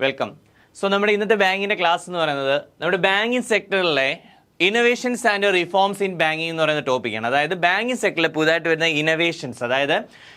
Welcome. So നമ്മുടെ ഇന്നത്തെ ബാങ്കിന്റെ ക്ലാസ് എന്ന് പറയുന്നത് നമ്മുടെ ബാങ്കിങ് സെക്ടറിലെ innovations and reforms in banking എന്ന് പറയുന്ന ടോപ്പിക്കാണ്. അതായത് ബാങ്കിങ് സെക്ടറിൽ പുതുതായിട്ട് വരുന്ന ഇന്നോവേഷൻസ്, അതായത്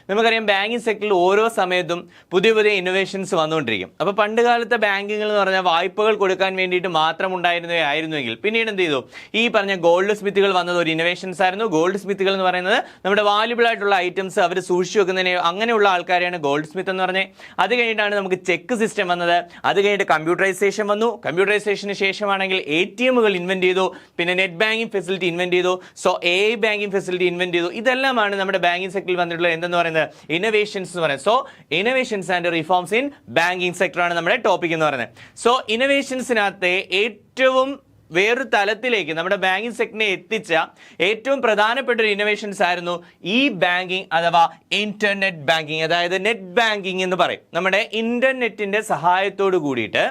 നമുക്കറിയാം ബാങ്കിങ് സെക്ടറിൽ ഓരോ സമയത്തും പുതിയ പുതിയ ഇന്നോവേഷൻസ് വന്നുകൊണ്ടിരിക്കും. അപ്പോൾ പണ്ട് കാലത്തെ ബാങ്കിങ്ങൾ എന്ന് പറഞ്ഞാൽ വായ്പകൾ കൊടുക്കാൻ വേണ്ടിയിട്ട് മാത്രം ഉണ്ടായിരുന്നുവെങ്കിൽ പിന്നീട് എന്ത് ചെയ്തു, ഈ പറഞ്ഞ ഗോൾഡ് സ്മിത്തുകൾ വന്നത് ഒരു ഇന്നോവേഷൻസ് ആയിരുന്നു. ഗോൾഡ് സ്മിത്തുകൾ എന്ന് പറയുന്നത് നമ്മുടെ വാല്യുബിൾ ആയിട്ടുള്ള ഐറ്റംസ് അവർ സൂക്ഷിച്ചു വെക്കുന്നതിന് അങ്ങനെയുള്ള ആൾക്കാരെയാണ് ഗോൾഡ് സ്മിത്ത് എന്ന് പറഞ്ഞത്. അത് കഴിഞ്ഞിട്ടാണ് നമുക്ക് ചെക്ക് സിസ്റ്റം വന്നത്. അത് കഴിഞ്ഞിട്ട് കമ്പ്യൂട്ടറൈസേഷൻ വന്നു. കമ്പ്യൂട്ടറൈസേഷന് ശേഷമാണെങ്കിൽ ATM ഇൻവെന്റ് ചെയ്തു. പിന്നെ നെറ്റ് ബാങ്കിങ് ഫെസിലിറ്റി ഇൻവെന്റ് ചെയ്തു. So AI banking facility invent ചെയ്തു. ഇതെല്ലാമാണ് നമ്മുടെ ബാങ്കിങ് സെക്ടറിൽ വന്നിട്ടുള്ള എന്തെന്ന് പറയുന്നത് ഇന്നോവേഷൻസ് എന്ന് പറയുന്നത്. So innovations and reforms in banking sector ആണ് നമ്മുടെ ടോപ്പിക് എന്ന് പറയുന്നത്. സോ ഇന്നോവേഷൻസിനകത്തെ ഏറ്റവും വേറൊരു തലത്തിലേക്ക് നമ്മുടെ ബാങ്കിങ് സെക്ടറിനെ എത്തിച്ച ഏറ്റവും പ്രധാനപ്പെട്ട ഒരു ഇന്നോവേഷൻസ് ആയിരുന്നു ഈ ബാങ്കിങ് അഥവാ ഇന്റർനെറ്റ് ബാങ്കിങ്. അതായത് നെറ്റ് ബാങ്കിങ് എന്ന് പറയും. നമ്മുടെ ഇന്റർനെറ്റിന്റെ സഹായത്തോട് കൂടിയിട്ട്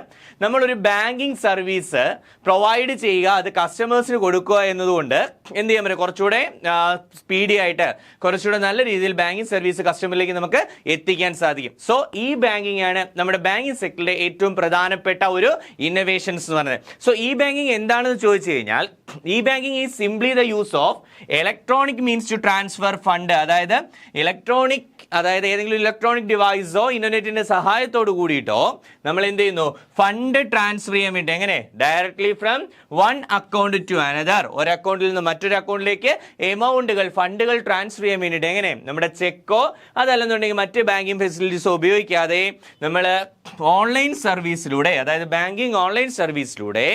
നമ്മളൊരു ബാങ്കിങ് സർവീസ് പ്രൊവൈഡ് ചെയ്യുക, അത് കസ്റ്റമേഴ്സിന് കൊടുക്കുക എന്നതുകൊണ്ട് എന്ത് ചെയ്യാൻ പറ്റും, കുറച്ചുകൂടെ സ്പീഡി ആയിട്ട് കുറച്ചുകൂടെ നല്ല രീതിയിൽ ബാങ്കിങ് സർവീസ് കസ്റ്റമറിലേക്ക് നമുക്ക് എത്തിക്കാൻ സാധിക്കും. സോ ഈ ബാങ്കിങ് ആണ് നമ്മുടെ ബാങ്കിങ് സെക്ടറിലെ ഏറ്റവും പ്രധാനപ്പെട്ട ഒരു ഇന്നോവേഷൻസ് എന്ന് പറയുന്നത്. സോ ഈ ബാങ്കിങ് എന്താണെന്ന് ചോദിച്ചു കഴിഞ്ഞാൽ, e banking is simply the use of electronic means to transfer fund. അതായത് ഏതെങ്കിലും ഇലക്ട്രോണിക് ഡിവൈസോ ഇന്റർനെറ്റിന്റെ സഹായത്തോട് കൂടിയിട്ടോ നമ്മൾ എന്ത് ചെയ്യുന്നു, ഫണ്ട് ട്രാൻസ്ഫർ ചെയ്യാൻ വേണ്ടി. എങ്ങനെ? Directly from one account to another. ഒരു അക്കൗണ്ടിൽ നിന്ന് മറ്റൊരു അക്കൗണ്ടിലേക്ക് ഫണ്ടുകൾ ട്രാൻസ്ഫർ ചെയ്യാൻ വേണ്ടിയിട്ട്. എങ്ങനെ? നമ്മുടെ ചെക്കോ അതല്ലെന്നുണ്ടെങ്കിൽ മറ്റ് ബാങ്കിങ് ഫെസിലിറ്റീസോ ഉപയോഗിക്കാതെ നമ്മൾ ഓൺലൈൻ സർവീസിലൂടെ, അതായത് ബാങ്കിങ് ഓൺലൈൻ സർവീസിലൂടെ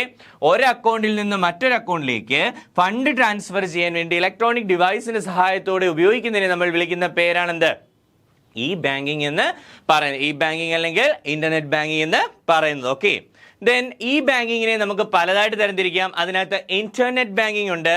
ഒരു അക്കൗണ്ടിൽ നിന്ന് മറ്റൊരു അക്കൗണ്ടിലേക്ക് ഫണ്ട് ട്രാൻസ്ഫർ ചെയ്യാൻ വേണ്ടി ഇലക്ട്രോണിക് ഡിവൈസിന്റെ സഹായത്തോടെ ഉപയോഗിക്കുന്നതിനെ നമ്മൾ വിളിക്കുന്ന പേരാണെന്ത്? ഈ ബാങ്കിങ് എന്ന് പറയുന്നത്. ഈ ബാങ്കിങ് അല്ലെങ്കിൽ ഇന്റർനെറ്റ് ബാങ്കിങ് എന്ന് പറയുന്നത്. ഓക്കെ, ദെൻ ഈ ബാങ്കിങ്ങിനെ നമുക്ക് പലതായിട്ട് തരംതിരിക്കാം. അതിനകത്ത് ഇന്റർനെറ്റ് ബാങ്കിങ് ഉണ്ട്,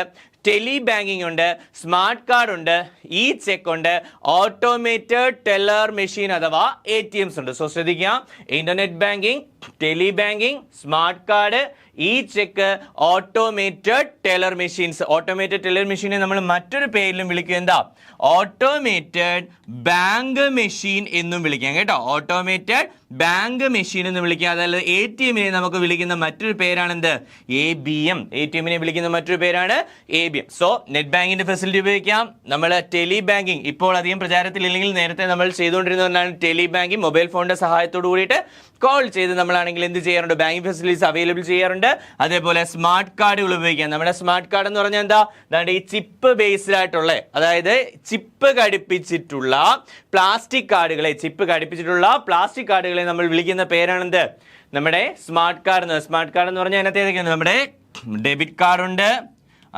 ടെലി ബാങ്കിങ് ഉണ്ട്, സ്മാർട്ട് കാർഡ് ഉണ്ട്, ഇ ചെക്ക് ഉണ്ട്, ഓട്ടോമേറ്റഡ് ടെല്ലർ മെഷീൻ അഥവാ ATMs ഉണ്ട്. സോ ശ്രദ്ധിക്കുക, internet banking, tele banking, smart card, e cheque, automated teller machines. Automated teller മെഷീനെ നമ്മൾ മറ്റൊരു പേരിലും വിളിക്കുക, എന്താ? ഓട്ടോമേറ്റഡ് ബാങ്ക് മെഷീൻ എന്നും വിളിക്കാം കേട്ടോ. ഓട്ടോമേറ്റഡ് ബാങ്ക് മെഷീൻ എന്ന് വിളിക്കുക. അതല്ലാതെ ATM നമുക്ക് വിളിക്കുന്ന മറ്റൊരു പേരാണ് എന്ത്? ABM. ATM വിളിക്കുന്ന മറ്റൊരു പേരാണ് ABM. സോ നെറ്റ് ബാങ്കിന്റെ ഫെസിലിറ്റി ഉപയോഗിക്കാം. നമ്മൾ ടെലി ബാങ്കിങ് ഇപ്പോൾ അധികം പ്രചാരത്തിലില്ലെങ്കിൽ നേരത്തെ നമ്മൾ ചെയ്തുകൊണ്ടിരുന്നതാണ് ടെലി ബാങ്കിങ്. മൊബൈൽ ഫോണിന്റെ സഹായത്തോട് കൂടിയിട്ട് കോൾ ചെയ്ത് നമ്മളാണെങ്കിൽ എന്ത് ചെയ്യാറുണ്ട്, ബാങ്കിങ് ഫെസിലിറ്റീസ് അവൈലബിൾ ചെയ്യാറുണ്ട്. അതേപോലെ സ്മാർട്ട് കാർഡുകൾ ഉപയോഗിക്കാം. നമ്മുടെ സ്മാർട്ട് കാർഡ് എന്ന് പറഞ്ഞാൽ എന്താ? അതായത് ഈ ചിപ്പ് ബേസ്ഡ് ആയിട്ടുള്ള, അതായത് ചിപ്പ് ഘടിപ്പിച്ചിട്ടുള്ള പ്ലാസ്റ്റിക് കാർഡുകളെ നമ്മൾ വിളിക്കുന്ന പേരാണെന്ത്? നമ്മുടെ സ്മാർട്ട് കാർഡ്. സ്മാർട്ട് കാർഡ് എന്ന് പറഞ്ഞാൽ അതിനകത്ത് ഏതൊക്കെയാണ്? നമ്മുടെ ഡെബിറ്റ് കാർഡ് ഉണ്ട്,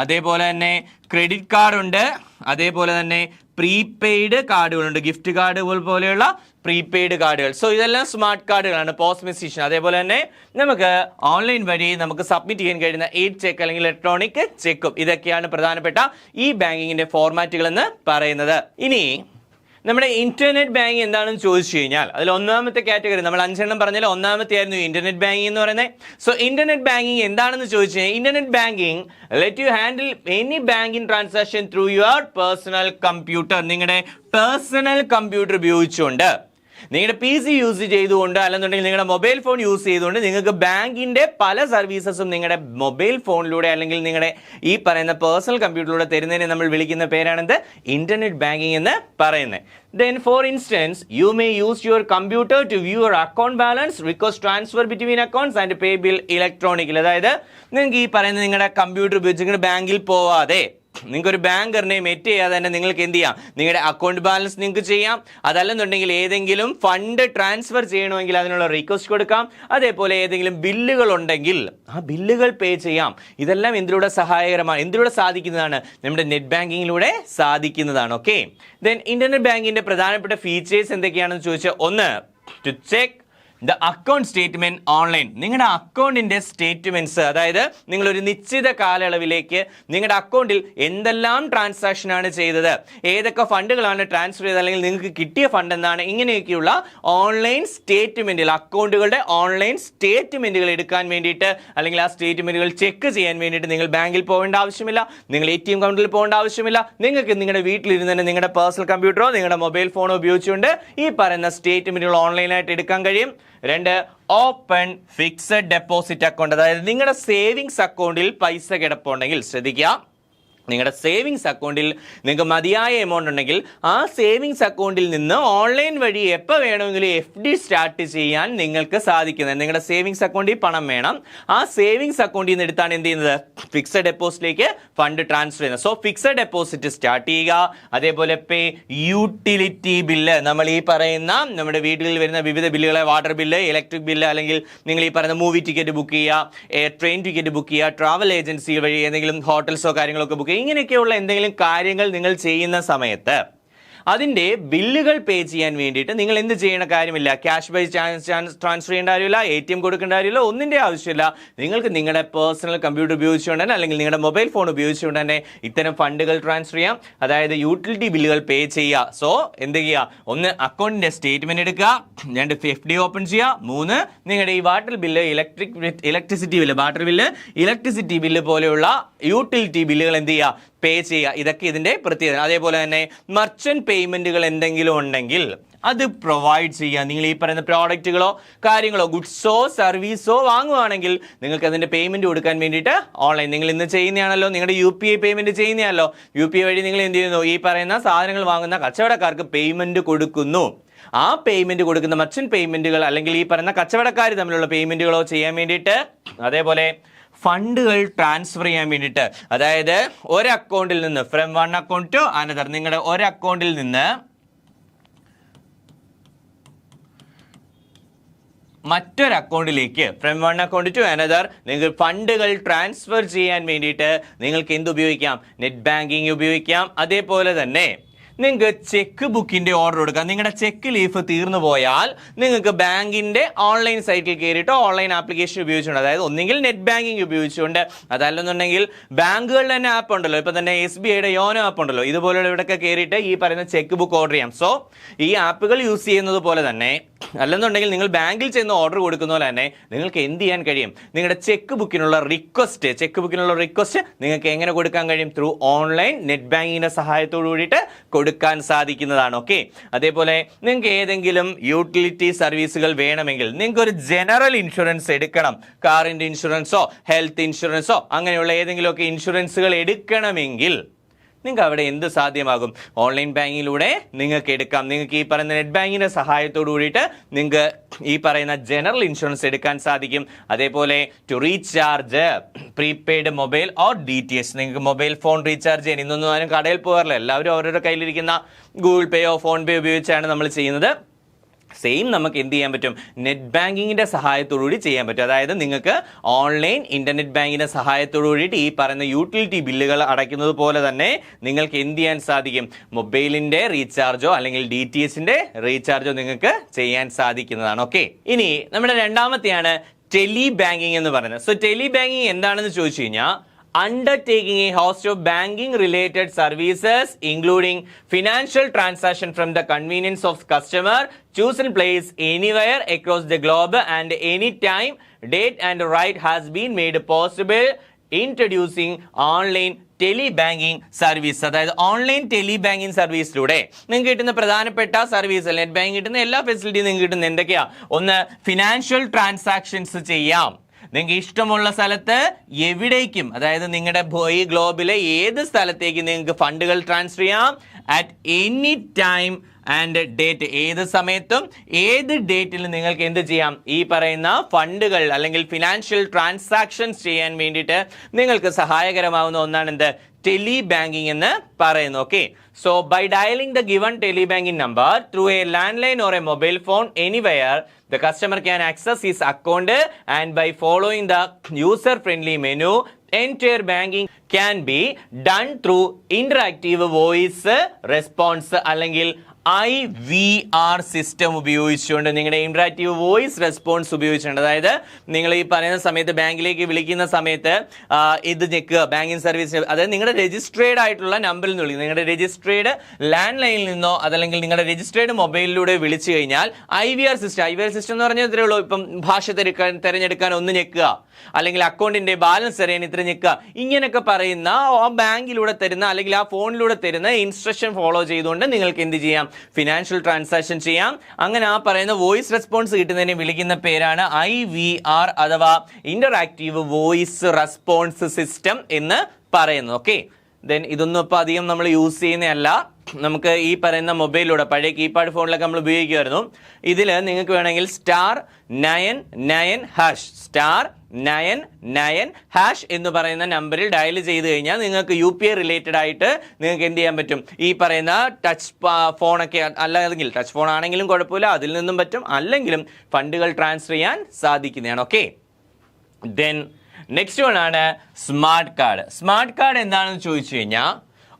അതേപോലെ തന്നെ ക്രെഡിറ്റ് കാർഡ് ഉണ്ട്, അതേപോലെ തന്നെ പ്രീപെയ്ഡ് കാർഡുകളുണ്ട്, ഗിഫ്റ്റ് കാർഡുകൾ പോലെയുള്ള പ്രീപെയ്ഡ് കാർഡുകൾ. സോ ഇതെല്ലാം സ്മാർട്ട് കാർഡുകളാണ്. പോസ്റ്റ് മെസ്സേജ്, അതേപോലെ തന്നെ നമുക്ക് ഓൺലൈൻ വഴി നമുക്ക് സബ്മിറ്റ് ചെയ്യാൻ കഴിയുന്ന ചെക്ക് അല്ലെങ്കിൽ ഇലക്ട്രോണിക് ചെക്കും. ഇതൊക്കെയാണ് പ്രധാനപ്പെട്ട ഈ ബാങ്കിങ്ങിന്റെ ഫോർമാറ്റുകൾ എന്ന് പറയുന്നത്. ഇനി നമ്മുടെ ഇന്റർനെറ്റ് ബാങ്കിങ് എന്താണെന്ന് ചോദിച്ചു കഴിഞ്ഞാൽ അതിൽ ഒന്നാമത്തെ കാറ്റഗറി, നമ്മൾ 5 എണ്ണം പറഞ്ഞാൽ ഒന്നാമത്തെ ആയിരുന്നു ഇന്റർനെറ്റ് ബാങ്കിങ് എന്ന് പറയുന്നത്. സോ ഇന്റർനെറ്റ് ബാങ്കിങ് എന്താണെന്ന് ചോദിച്ചു കഴിഞ്ഞാൽ, internet banking let you handle any banking transaction through your personal computer. നിങ്ങളുടെ പേഴ്സണൽ കമ്പ്യൂട്ടർ ഉപയോഗിച്ചുകൊണ്ട്, നിങ്ങളുടെ PC യൂസ് ചെയ്തുകൊണ്ട്, അല്ലെന്നുണ്ടെങ്കിൽ നിങ്ങളുടെ മൊബൈൽ ഫോൺ യൂസ് ചെയ്തുകൊണ്ട് നിങ്ങൾക്ക് ബാങ്കിന്റെ പല സർവീസസും നിങ്ങളുടെ മൊബൈൽ ഫോണിലൂടെ അല്ലെങ്കിൽ നിങ്ങളുടെ ഈ പറയുന്ന പേഴ്സണൽ കമ്പ്യൂട്ടറിലൂടെ തരുന്നതിനെ നമ്മൾ വിളിക്കുന്ന പേരാണെന്ത്? ഇന്റർനെറ്റ് ബാങ്കിങ് എന്ന് പറയുന്നത്. Then for instance, you may use your computer to view your account balance, request transfer between accounts and pay bill electronically. അതായത് നിങ്ങൾക്ക് ഈ പറയുന്ന നിങ്ങളുടെ കമ്പ്യൂട്ടർ ഉപയോഗിച്ച് ബാങ്കിൽ പോവാതെ നിങ്ങൾക്ക് ഒരു ബാങ്കറിനെ മെറ്റ് ചെയ്യാതെ തന്നെ നിങ്ങൾക്ക് എന്ത് ചെയ്യാം, നിങ്ങളുടെ അക്കൗണ്ട് ബാലൻസ് നിങ്ങൾക്ക് ചെയ്യാം. അതല്ലെന്നുണ്ടെങ്കിൽ ഏതെങ്കിലും ഫണ്ട് ട്രാൻസ്ഫർ ചെയ്യണമെങ്കിൽ അതിനുള്ള റിക്വസ്റ്റ് കൊടുക്കാം. അതേപോലെ ഏതെങ്കിലും ബില്ലുകൾ ഉണ്ടെങ്കിൽ ആ ബില്ലുകൾ പേ ചെയ്യാം. ഇതെല്ലാം എന്തിലൂടെ സഹായകരമാണ്, എന്തിലൂടെ സാധിക്കുന്നതാണ്? നമ്മുടെ നെറ്റ് ബാങ്കിങ്ങിലൂടെ സാധിക്കുന്നതാണ്. ഓക്കെ, ദെൻ ഇന്റർനെറ്റ് ബാങ്കിന്റെ പ്രധാനപ്പെട്ട ഫീച്ചേഴ്സ് എന്തൊക്കെയാണെന്ന് ചോദിച്ചാൽ, ഒന്ന്, to check the account statement online. നിങ്ങളുടെ അക്കൗണ്ടിന്റെ സ്റ്റേറ്റ്മെന്റ്സ്, അതായത് നിങ്ങൾ ഒരു നിശ്ചിത കാലയളവിലേക്ക് നിങ്ങളുടെ അക്കൗണ്ടിൽ എന്തെല്ലാം ട്രാൻസാക്ഷൻ ആണ് ചെയ്തത്, ഏതൊക്കെ ഫണ്ടുകളാണ് ട്രാൻസ്ഫർ ചെയ്തത്, അല്ലെങ്കിൽ നിങ്ങൾക്ക് കിട്ടിയ ഫണ്ട് എന്താണ്, ഇങ്ങനെയൊക്കെയുള്ള ഓൺലൈൻ സ്റ്റേറ്റ്മെന്റുകൾ, അക്കൗണ്ടുകളുടെ ഓൺലൈൻ സ്റ്റേറ്റ്മെന്റുകൾ എടുക്കാൻ വേണ്ടിയിട്ട് അല്ലെങ്കിൽ ആ സ്റ്റേറ്റ്മെന്റുകൾ ചെക്ക് ചെയ്യാൻ വേണ്ടിയിട്ട് നിങ്ങൾ ബാങ്കിൽ പോകേണ്ട ആവശ്യമില്ല, നിങ്ങൾ ATM കൗണ്ടറിൽ പോകേണ്ട ആവശ്യമില്ല. നിങ്ങൾക്ക് നിങ്ങളുടെ വീട്ടിലിരുന്ന് തന്നെ നിങ്ങളുടെ പേഴ്സണൽ കമ്പ്യൂട്ടറോ നിങ്ങളുടെ മൊബൈൽ ഫോണോ ഉപയോഗിച്ചുകൊണ്ട് ഈ പറയുന്ന സ്റ്റേറ്റ്മെന്റുകൾ ഓൺലൈനായിട്ട് എടുക്കാൻ കഴിയും. 2 ഓപ്പൺ ഫിക്സഡ് ഡെപ്പോസിറ്റ് അക്കൗണ്ട്. അതായത് നിങ്ങളുടെ സേവിങ്സ് അക്കൗണ്ടിൽ പൈസ കിടപ്പുണ്ടെങ്കിൽ ശ്രദ്ധിക്കുക, നിങ്ങളുടെ സേവിങ്സ് അക്കൗണ്ടിൽ നിങ്ങൾക്ക് മതിയായ എമൗണ്ട് ഉണ്ടെങ്കിൽ ആ സേവിങ്സ് അക്കൗണ്ടിൽ നിന്ന് ഓൺലൈൻ വഴി എപ്പോൾ വേണമെങ്കിലും FD സ്റ്റാർട്ട് ചെയ്യാൻ നിങ്ങൾക്ക് സാധിക്കുന്നത്. നിങ്ങളുടെ സേവിങ്സ് അക്കൗണ്ടിൽ പണം വേണം, ആ സേവിങ്സ് അക്കൗണ്ടിൽ നിന്ന് എടുത്താണ് എന്ത് ചെയ്യുന്നത്, ഫിക്സഡ് ഡെപ്പോസിറ്റിലേക്ക് ഫണ്ട് ട്രാൻസ്ഫർ ചെയ്യുന്നത്. സോ ഫിക്സഡ് ഡെപ്പോസിറ്റ് സ്റ്റാർട്ട് ചെയ്യുക. അതേപോലെ പേ യൂട്ടിലിറ്റി ബില്ല്, നമ്മൾ ഈ പറയുന്ന നമ്മുടെ വീട്ടിൽ വരുന്ന വിവിധ ബില്ലുകളെ, വാട്ടർ ബില്ല്, ഇലക്ട്രിക് ബില്ല്, അല്ലെങ്കിൽ നിങ്ങൾ ഈ പറയുന്ന മൂവി ടിക്കറ്റ് ബുക്ക് ചെയ്യുക, ട്രെയിൻ ടിക്കറ്റ് ബുക്ക് ചെയ്യുക, ട്രാവൽ ഏജൻസി വഴി ഏതെങ്കിലും ഹോട്ടൽസോ കാര്യങ്ങളൊക്കെ ബുക്ക് ചെയ്യുക, ഇങ്ങനെയൊക്കെയുള്ള എന്തെങ്കിലും കാര്യങ്ങൾ നിങ്ങൾ ചെയ്യുന്ന സമയത്ത് അതിന്റെ ബില്ലുകൾ പേ ചെയ്യാൻ വേണ്ടിയിട്ട് നിങ്ങൾ എന്ത് ചെയ്യണ കാര്യമില്ല. ക്യാഷ് ബൈ ട്രാൻസ്ഫർ ചെയ്യേണ്ട കാര്യമില്ല, ATM കൊടുക്കേണ്ട കാര്യമില്ല, ഒന്നിന്റെ ആവശ്യമില്ല. നിങ്ങൾക്ക് നിങ്ങളുടെ പേഴ്സണൽ കമ്പ്യൂട്ടർ ഉപയോഗിച്ചുകൊണ്ട് തന്നെ അല്ലെങ്കിൽ നിങ്ങളുടെ മൊബൈൽ ഫോൺ ഉപയോഗിച്ചുകൊണ്ട് തന്നെ ഇത്തരം ഫണ്ടുകൾ ട്രാൻസ്ഫർ ചെയ്യാം. അതായത് യൂട്ടിലിറ്റി ബില്ലുകൾ പേ ചെയ്യുക. സോ എന്ത് ചെയ്യുക, 1 അക്കൗണ്ടിന്റെ സ്റ്റേറ്റ്മെന്റ് എടുക്കുക, 2 FD ഓപ്പൺ ചെയ്യുക, 3 നിങ്ങളുടെ ഈ water bill, electricity bill, water bill, electricity bill പോലെയുള്ള യൂട്ടിലിറ്റി ബില്ലുകൾ എന്ത് ചെയ്യുക, പേ ചെയ്യുക. ഇതൊക്കെ ഇതിന്റെ പ്രത്യേകത. അതേപോലെ തന്നെ മർച്ചന്റ് പേയ്മെന്റുകൾ എന്തെങ്കിലും ഉണ്ടെങ്കിൽ അത് പ്രൊവൈഡ് ചെയ്യുക. നിങ്ങൾ ഈ പറയുന്ന പ്രോഡക്റ്റുകളോ കാര്യങ്ങളോ ഗുഡ്സോ സർവീസോ വാങ്ങുവാണെങ്കിൽ നിങ്ങൾക്ക് അതിന്റെ പേയ്മെന്റ് കൊടുക്കാൻ വേണ്ടിയിട്ട് ഓൺലൈൻ നിങ്ങൾ ഇന്ന് ചെയ്യുന്നതാണല്ലോ, നിങ്ങളുടെ UPI പേയ്മെന്റ് ചെയ്യുന്നതാണല്ലോ. UPI വഴി നിങ്ങൾ എന്ത് ചെയ്യുന്നു, ഈ പറയുന്ന സാധനങ്ങൾ വാങ്ങുന്ന കച്ചവടക്കാർക്ക് പേയ്മെന്റ് കൊടുക്കുന്നു. ആ പേയ്മെന്റ് കൊടുക്കുന്ന മർച്ചന്റ് പേയ്മെന്റുകൾ അല്ലെങ്കിൽ ഈ പറയുന്ന കച്ചവടക്കാർ തമ്മിലുള്ള പേയ്മെന്റുകളോ ചെയ്യാൻ വേണ്ടിയിട്ട്, അതേപോലെ ഫണ്ടുകൾ ട്രാൻസ്ഫർ ചെയ്യാൻ വേണ്ടിയിട്ട്, അതായത് ഒരു അക്കൗണ്ടിൽ നിന്ന് ഫ്രം 1 അക്കൗണ്ട് ടു അനദർ, നിങ്ങളുടെ ഒരു അക്കൗണ്ടിൽ നിന്ന് മറ്റൊരു അക്കൗണ്ടിലേക്ക് ഫ്രം 1 അക്കൗണ്ട് ടു അനദർ നിങ്ങൾക്ക് ഫണ്ടുകൾ ട്രാൻസ്ഫർ ചെയ്യാൻ വേണ്ടിയിട്ട് നിങ്ങൾക്ക് എന്ത് ഉപയോഗിക്കാം, നെറ്റ് ബാങ്കിങ് ഉപയോഗിക്കാം. അതേപോലെ തന്നെ നിങ്ങൾക്ക് ചെക്ക് ബുക്കിന്റെ ഓർഡർ കൊടുക്കാം. നിങ്ങളുടെ ചെക്ക് ലീഫ് തീർന്നു പോയാൽ നിങ്ങൾക്ക് ബാങ്കിന്റെ ഓൺലൈൻ സൈറ്റിൽ കയറിയിട്ട് ഓൺലൈൻ ആപ്ലിക്കേഷൻ ഉപയോഗിച്ചുകൊണ്ട്, അതായത് ഒന്നെങ്കിൽ നെറ്റ് ബാങ്കിങ് ഉപയോഗിച്ചുകൊണ്ട്, അതല്ലെന്നുണ്ടെങ്കിൽ ബാങ്കുകളുടെ തന്നെ ആപ്പ് ഉണ്ടല്ലോ, ഇപ്പൊ തന്നെ SBIയുടെ യോനോ ആപ്പ് ഉണ്ടല്ലോ, ഇതുപോലുള്ള ഇവിടെയൊക്കെ കയറിയിട്ട് ഈ പറയുന്ന ചെക്ക് ബുക്ക് ഓർഡർ ചെയ്യാം. സോ ഈ ആപ്പുകൾ യൂസ് ചെയ്യുന്നത് പോലെ തന്നെ, അല്ലെന്നുണ്ടെങ്കിൽ നിങ്ങൾ ബാങ്കിൽ ചെന്ന് ഓർഡർ കൊടുക്കുന്ന പോലെ തന്നെ നിങ്ങൾക്ക് എന്ത് ചെയ്യാൻ കഴിയും, നിങ്ങളുടെ ചെക്ക് ബുക്കിനുള്ള റിക്വസ്റ്റ് നിങ്ങൾക്ക് എങ്ങനെ കൊടുക്കാൻ കഴിയും, ത്രൂ ഓൺലൈൻ നെറ്റ് ബാങ്കിങ്ങിന്റെ സഹായത്തോടു കൂടിയിട്ട് കൊടുക്കാൻ സാധിക്കുന്നതാണ്. ഓക്കെ. അതേപോലെ നിങ്ങൾക്ക് ഏതെങ്കിലും യൂട്ടിലിറ്റി സർവീസുകൾ വേണമെങ്കിൽ, നിങ്ങൾക്ക് ഒരു ജനറൽ ഇൻഷുറൻസ് എടുക്കണം, കാറിന്റെ ഇൻഷുറൻസോ ഹെൽത്ത് ഇൻഷുറൻസോ അങ്ങനെയുള്ള ഏതെങ്കിലുമൊക്കെ ഇൻഷുറൻസുകൾ എടുക്കണമെങ്കിൽ നിങ്ങൾക്ക് അവിടെ എന്ത് സാധ്യമാകും, ഓൺലൈൻ ബാങ്കിങ്ങിലൂടെ നിങ്ങൾക്ക് എടുക്കാം. നിങ്ങൾക്ക് ഈ പറയുന്ന നെറ്റ് ബാങ്കിങ്ങിന്റെ സഹായത്തോടു കൂടിയിട്ട് നിങ്ങൾക്ക് ഈ പറയുന്ന ജനറൽ ഇൻഷുറൻസ് എടുക്കാൻ സാധിക്കും. അതേപോലെ to recharge prepaid mobile or DTH, നിങ്ങൾക്ക് മൊബൈൽ ഫോൺ റീചാർജ് ചെയ്യാൻ ഇന്നൊന്നും ആരും കടയിൽ പോകാറില്ല, എല്ലാവരും അവരുടെ കയ്യിലിരിക്കുന്ന ഗൂഗിൾ പേയോ ഫോൺ പേ ഉപയോഗിച്ചാണ് നമ്മൾ ചെയ്യുന്നത്. സെയിം നമുക്ക് എന്ത് ചെയ്യാൻ പറ്റും, നെറ്റ് ബാങ്കിങ്ങിന്റെ സഹായത്തോടുകൂടി ചെയ്യാൻ പറ്റും. അതായത് നിങ്ങൾക്ക് ഓൺലൈൻ ഇന്റർനെറ്റ് ബാങ്കിങ്ങിന്റെ സഹായത്തോടു കൂടിയിട്ട് ഈ പറയുന്ന യൂട്ടിലിറ്റി ബില്ലുകൾ അടയ്ക്കുന്നത് പോലെ തന്നെ നിങ്ങൾക്ക് എന്ത് ചെയ്യാൻ സാധിക്കും, മൊബൈലിന്റെ റീചാർജോ അല്ലെങ്കിൽ DTHന്റെ റീചാർജോ നിങ്ങൾക്ക് ചെയ്യാൻ സാധിക്കുന്നതാണ്. ഓക്കെ. ഇനി നമ്മുടെ രണ്ടാമത്തെയാണ് ടെലി ബാങ്കിങ് എന്ന് പറയുന്നത്. സോ ടെലി ബാങ്കിങ് എന്താണെന്ന് ചോദിച്ചു കഴിഞ്ഞാൽ, undertaking a host of banking related services including financial transaction from the convenience of customer, chosen place anywhere across the globe and any time, date and right has been made possible introducing online tele banking service. അതായത് online tele banking സർവീസിലൂടെ നിങ്ങൾക്ക് കിട്ടുന്ന പ്രധാനപ്പെട്ട service, net banking കിട്ടുന്ന എല്ലാ ഫെസിലിറ്റിയും നിങ്ങൾക്ക് കിട്ടുന്ന എന്തൊക്കെയാ, ഒന്ന് ഫിനാൻഷ്യൽ ട്രാൻസാക്ഷൻസ് ചെയ്യാം. നിങ്ങൾക്ക് ഇഷ്ടമുള്ള സ്ഥലത്ത് എവിടേക്കും, അതായത് നിങ്ങളുടെ ഈ ഗ്ലോബിലെ ഏത് സ്ഥലത്തേക്ക് നിങ്ങൾക്ക് ഫണ്ടുകൾ ട്രാൻസ്ഫർ ചെയ്യാം. At any time and date, ഏത് സമയത്തും ഏത് ഡേറ്റിലും നിങ്ങൾക്ക് എന്ത് ചെയ്യാം, ഈ പറയുന്ന ഫണ്ടുകൾ അല്ലെങ്കിൽ ഫിനാൻഷ്യൽ ട്രാൻസാക്ഷൻസ് ചെയ്യാൻ വേണ്ടിയിട്ട് നിങ്ങൾക്ക് സഹായകരമാവുന്ന ഒന്നാണ് എന്ത്, ടെലി ബാങ്കിങ് എന്ന് പറയുന്നു. Okay. So by dialing the given tele banking number through a landline or a mobile phone anywhere, the customer can access his account and by following the user friendly menu, entire banking can be done through interactive voice response അല്ലെങ്കിൽ IVR system ഉപയോഗിച്ചുകൊണ്ട്, നിങ്ങളുടെ interactive voice response ഉപയോഗിച്ചുകൊണ്ട്, അതായത് നിങ്ങൾ ഈ പറയുന്ന സമയത്ത് ബാങ്കിലേക്ക് വിളിക്കുന്ന സമയത്ത് ഇത് ഞെക്കുക, ബാങ്കിങ് സർവീസ്, അതായത് നിങ്ങളുടെ രജിസ്ട്രേഡ് ആയിട്ടുള്ള നമ്പറിൽ നിന്ന് വിളിക്കുക, നിങ്ങളുടെ രജിസ്ട്രേഡ് ലാൻഡ് ലൈനിൽ നിന്നോ അതല്ലെങ്കിൽ നിങ്ങളുടെ രജിസ്ട്രേഡ് മൊബൈലിലൂടെ വിളിച്ചു കഴിഞ്ഞാൽ IVR സിസ്റ്റം എന്ന് പറഞ്ഞാൽ ഇത്രയേ ഉള്ളൂ. ഇപ്പം ഭാഷ തിരഞ്ഞെടുക്കാൻ ഒന്ന് ഞെക്കുക, അല്ലെങ്കിൽ അക്കൗണ്ടിന്റെ ബാലൻസ് അറിയാൻ ഇത്ര ഞെക്കുക, ഇങ്ങനെയൊക്കെ പറയുന്ന ആ ബാങ്കിലൂടെ തരുന്ന അല്ലെങ്കിൽ ആ ഫോണിലൂടെ തരുന്ന ഇൻസ്ട്രക്ഷൻ ഫോളോ ചെയ്തുകൊണ്ട് നിങ്ങൾക്ക് എന്ത് ചെയ്യാം, ഫിനാൻഷ്യൽ ട്രാൻസാക്ഷൻ ചെയ്യാം. അങ്ങനെ ആ പറയുന്ന വോയിസ് റെസ്പോൺസ് കിട്ടുന്നതിനെ വിളിക്കുന്ന പേരാണ് IVR അഥവാ ഇന്ററാക്റ്റീവ് വോയിസ് റെസ്പോൺസ് സിസ്റ്റം എന്ന് പറയുന്നത്. ഓക്കെ, ദെൻ ഇതൊന്നും ഇപ്പോൾ അധികം നമ്മൾ യൂസ് ചെയ്യുന്നതല്ല. നമുക്ക് ഈ പറയുന്ന മൊബൈലിലൂടെ പഴയ കീപാഡ് ഫോണിലൊക്കെ നമ്മൾ ഉപയോഗിക്കുമായിരുന്നു. ഇതിൽ നിങ്ങൾക്ക് വേണമെങ്കിൽ *99# *99# എന്ന് പറയുന്ന നമ്പറിൽ ഡയൽ ചെയ്ത് കഴിഞ്ഞാൽ നിങ്ങൾക്ക് UPI റിലേറ്റഡ് ആയിട്ട് നിങ്ങൾക്ക് എന്ത് ചെയ്യാൻ പറ്റും, ഈ പറയുന്ന ടച്ച് ഫോണൊക്കെ അല്ലെങ്കിൽ ടച്ച് ഫോൺ ആണെങ്കിലും കുഴപ്പമില്ല, അതിൽ നിന്നും പറ്റും, അല്ലെങ്കിലും ഫണ്ടുകൾ ട്രാൻസ്ഫർ ചെയ്യാൻ സാധിക്കുന്നതാണ്. ഓക്കെ, ദെൻ നെക്സ്റ്റ് വൺ ആണ് സ്മാർട്ട് കാർഡ്. സ്മാർട്ട് കാർഡ് എന്താണെന്ന് ചോദിച്ചു കഴിഞ്ഞാൽ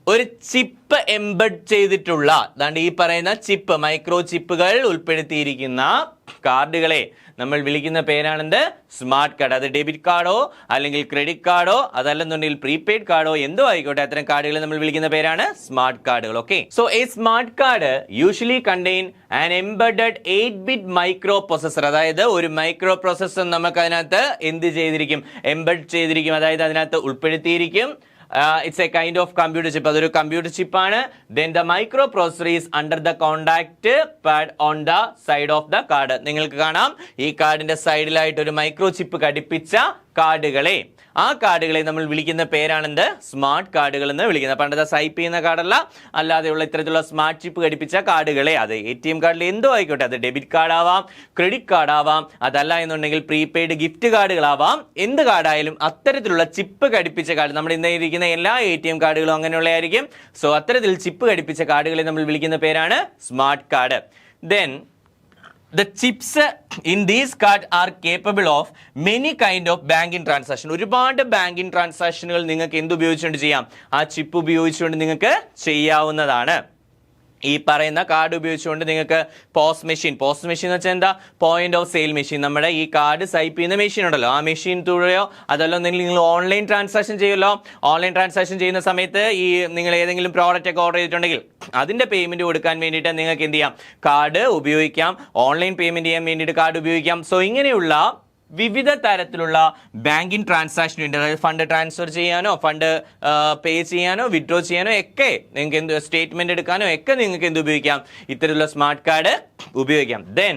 ഒരു ചിപ്പ് എംബഡ് ചെയ്തിട്ടുള്ള, അതാണ്ട് ഈ പറയുന്ന ചിപ്പ്, മൈക്രോ ചിപ്പുകൾ ഉൾപ്പെടുത്തിയിരിക്കുന്ന കാർഡുകളെ നമ്മൾ വിളിക്കുന്ന പേരാണെന്ത്, സ്മാർട്ട് കാർഡ്. അത് ഡെബിറ്റ് കാർഡോ അല്ലെങ്കിൽ ക്രെഡിറ്റ് കാർഡോ അതല്ലെന്നുണ്ടെങ്കിൽ പ്രീപെയ്ഡ് കാർഡോ എന്തോ ആയിക്കോട്ടെ, അത്തരം കാർഡുകളെ നമ്മൾ വിളിക്കുന്ന പേരാണ് സ്മാർട്ട് കാർഡുകൾ. Okay, so A smart card usually contain an embedded 8-bit micro processor. അതായത് ഒരു മൈക്രോ പ്രൊസസർ നമുക്ക് അതിനകത്ത് എന്ത് ചെയ്തിരിക്കും, എംബഡ് ചെയ്തിരിക്കും, അതായത് അതിനകത്ത് ഉൾപ്പെടുത്തിയിരിക്കും. It's a kind of computer chip. അതൊരു computer ചിപ്പാണ്. Then the microprocessor is under the contact pad on the side of the card. നിങ്ങൾക്ക് കാണാം ഈ കാർഡിന്റെ സൈഡിലായിട്ട് ഒരു മൈക്രോ ചിപ്പ് ഘടിപ്പിച്ച കാർഡുകളെ, ആ കാർഡുകളെ നമ്മൾ വിളിക്കുന്ന പേരാണെന്ത്, സ്മാർട്ട് കാർഡുകൾ എന്ന് വിളിക്കുന്നത്. പണ്ടത്തെ സ്വൈപ്പ് ചെയ്യുന്ന കാർഡല്ല, അല്ലാതെയുള്ള ഇത്തരത്തിലുള്ള സ്മാർട്ട് ചിപ്പ് ഘടിപ്പിച്ച കാർഡുകളെ, അത് ATM കാർഡിൽ എന്തോ ആയിക്കോട്ടെ, അത് ഡെബിറ്റ് കാർഡ് ആവാം, ക്രെഡിറ്റ് കാർഡ് ആവാം, അതല്ല എന്നുണ്ടെങ്കിൽ പ്രീപെയ്ഡ് ഗിഫ്റ്റ് കാർഡുകളാവാം, എന്ത് കാർഡായാലും അത്തരത്തിലുള്ള ചിപ്പ് ഘടിപ്പിച്ച കാർഡ്, നമ്മുടെ ഇന്ന് ഇരിക്കുന്ന എല്ലാ ATM കാർഡുകളും അങ്ങനെയുള്ളതായിരിക്കും. സോ അത്തരത്തിൽ ചിപ്പ് ഘടിപ്പിച്ച കാർഡുകളെ നമ്മൾ വിളിക്കുന്ന പേരാണ് smart card. Then the chips in these cards are capable of many kind of banking transaction. ഒരുപാട് ബാങ്കിങ് ട്രാൻസാക്ഷനുകൾ നിങ്ങൾക്ക് എന്ത് ഉപയോഗിച്ചുകൊണ്ട് ചെയ്യാം, ആ ചിപ്പ് ഉപയോഗിച്ചുകൊണ്ട് നിങ്ങൾക്ക് ചെയ്യാവുന്നതാണ്. ഈ പറയുന്ന കാർഡ് ഉപയോഗിച്ചുകൊണ്ട് നിങ്ങൾക്ക് പോസ്റ്റ് മെഷീൻ എന്ന് വെച്ചാൽ എന്താ, പോയിന്റ് ഓഫ് സെയിൽ മെഷീൻ, നമ്മുടെ ഈ കാർഡ് സ്വൈപ്പ് ചെയ്യുന്ന മെഷീൻ ഉണ്ടല്ലോ, ആ മെഷീൻ തുഴയോ അതല്ലെന്നുണ്ടെങ്കിൽ നിങ്ങൾ ഓൺലൈൻ ട്രാൻസാക്ഷൻ ചെയ്യുമല്ലോ, ഓൺലൈൻ ട്രാൻസാക്ഷൻ ചെയ്യുന്ന സമയത്ത് ഈ നിങ്ങൾ ഏതെങ്കിലും പ്രോഡക്റ്റ് ഒക്കെ ഓർഡർ ചെയ്തിട്ടുണ്ടെങ്കിൽ അതിന്റെ പേയ്മെന്റ് കൊടുക്കാൻ വേണ്ടിയിട്ട് നിങ്ങൾക്ക് എന്ത് ചെയ്യാം, കാർഡ് ഉപയോഗിക്കാം, ഓൺലൈൻ പേയ്മെന്റ് ചെയ്യാൻ വേണ്ടിയിട്ട് കാർഡ് ഉപയോഗിക്കാം. സോ ഇങ്ങനെയുള്ള വിവിധ തരത്തിലുള്ള ബാങ്കിങ് ട്രാൻസാക്ഷൻ ഉണ്ട്. അതായത് ഫണ്ട് ട്രാൻസ്ഫർ ചെയ്യാനോ, ഫണ്ട് പേ ചെയ്യാനോ, വിഡ്രോ ചെയ്യാനോ ഒക്കെ നിങ്ങൾക്ക് എന്ത്, സ്റ്റേറ്റ്മെന്റ് എടുക്കാനോ ഒക്കെ നിങ്ങൾക്ക് എന്ത് ഉപയോഗിക്കാം, ഇത്തരത്തിലുള്ള സ്മാർട്ട് കാർഡ് ഉപയോഗിക്കാം. Then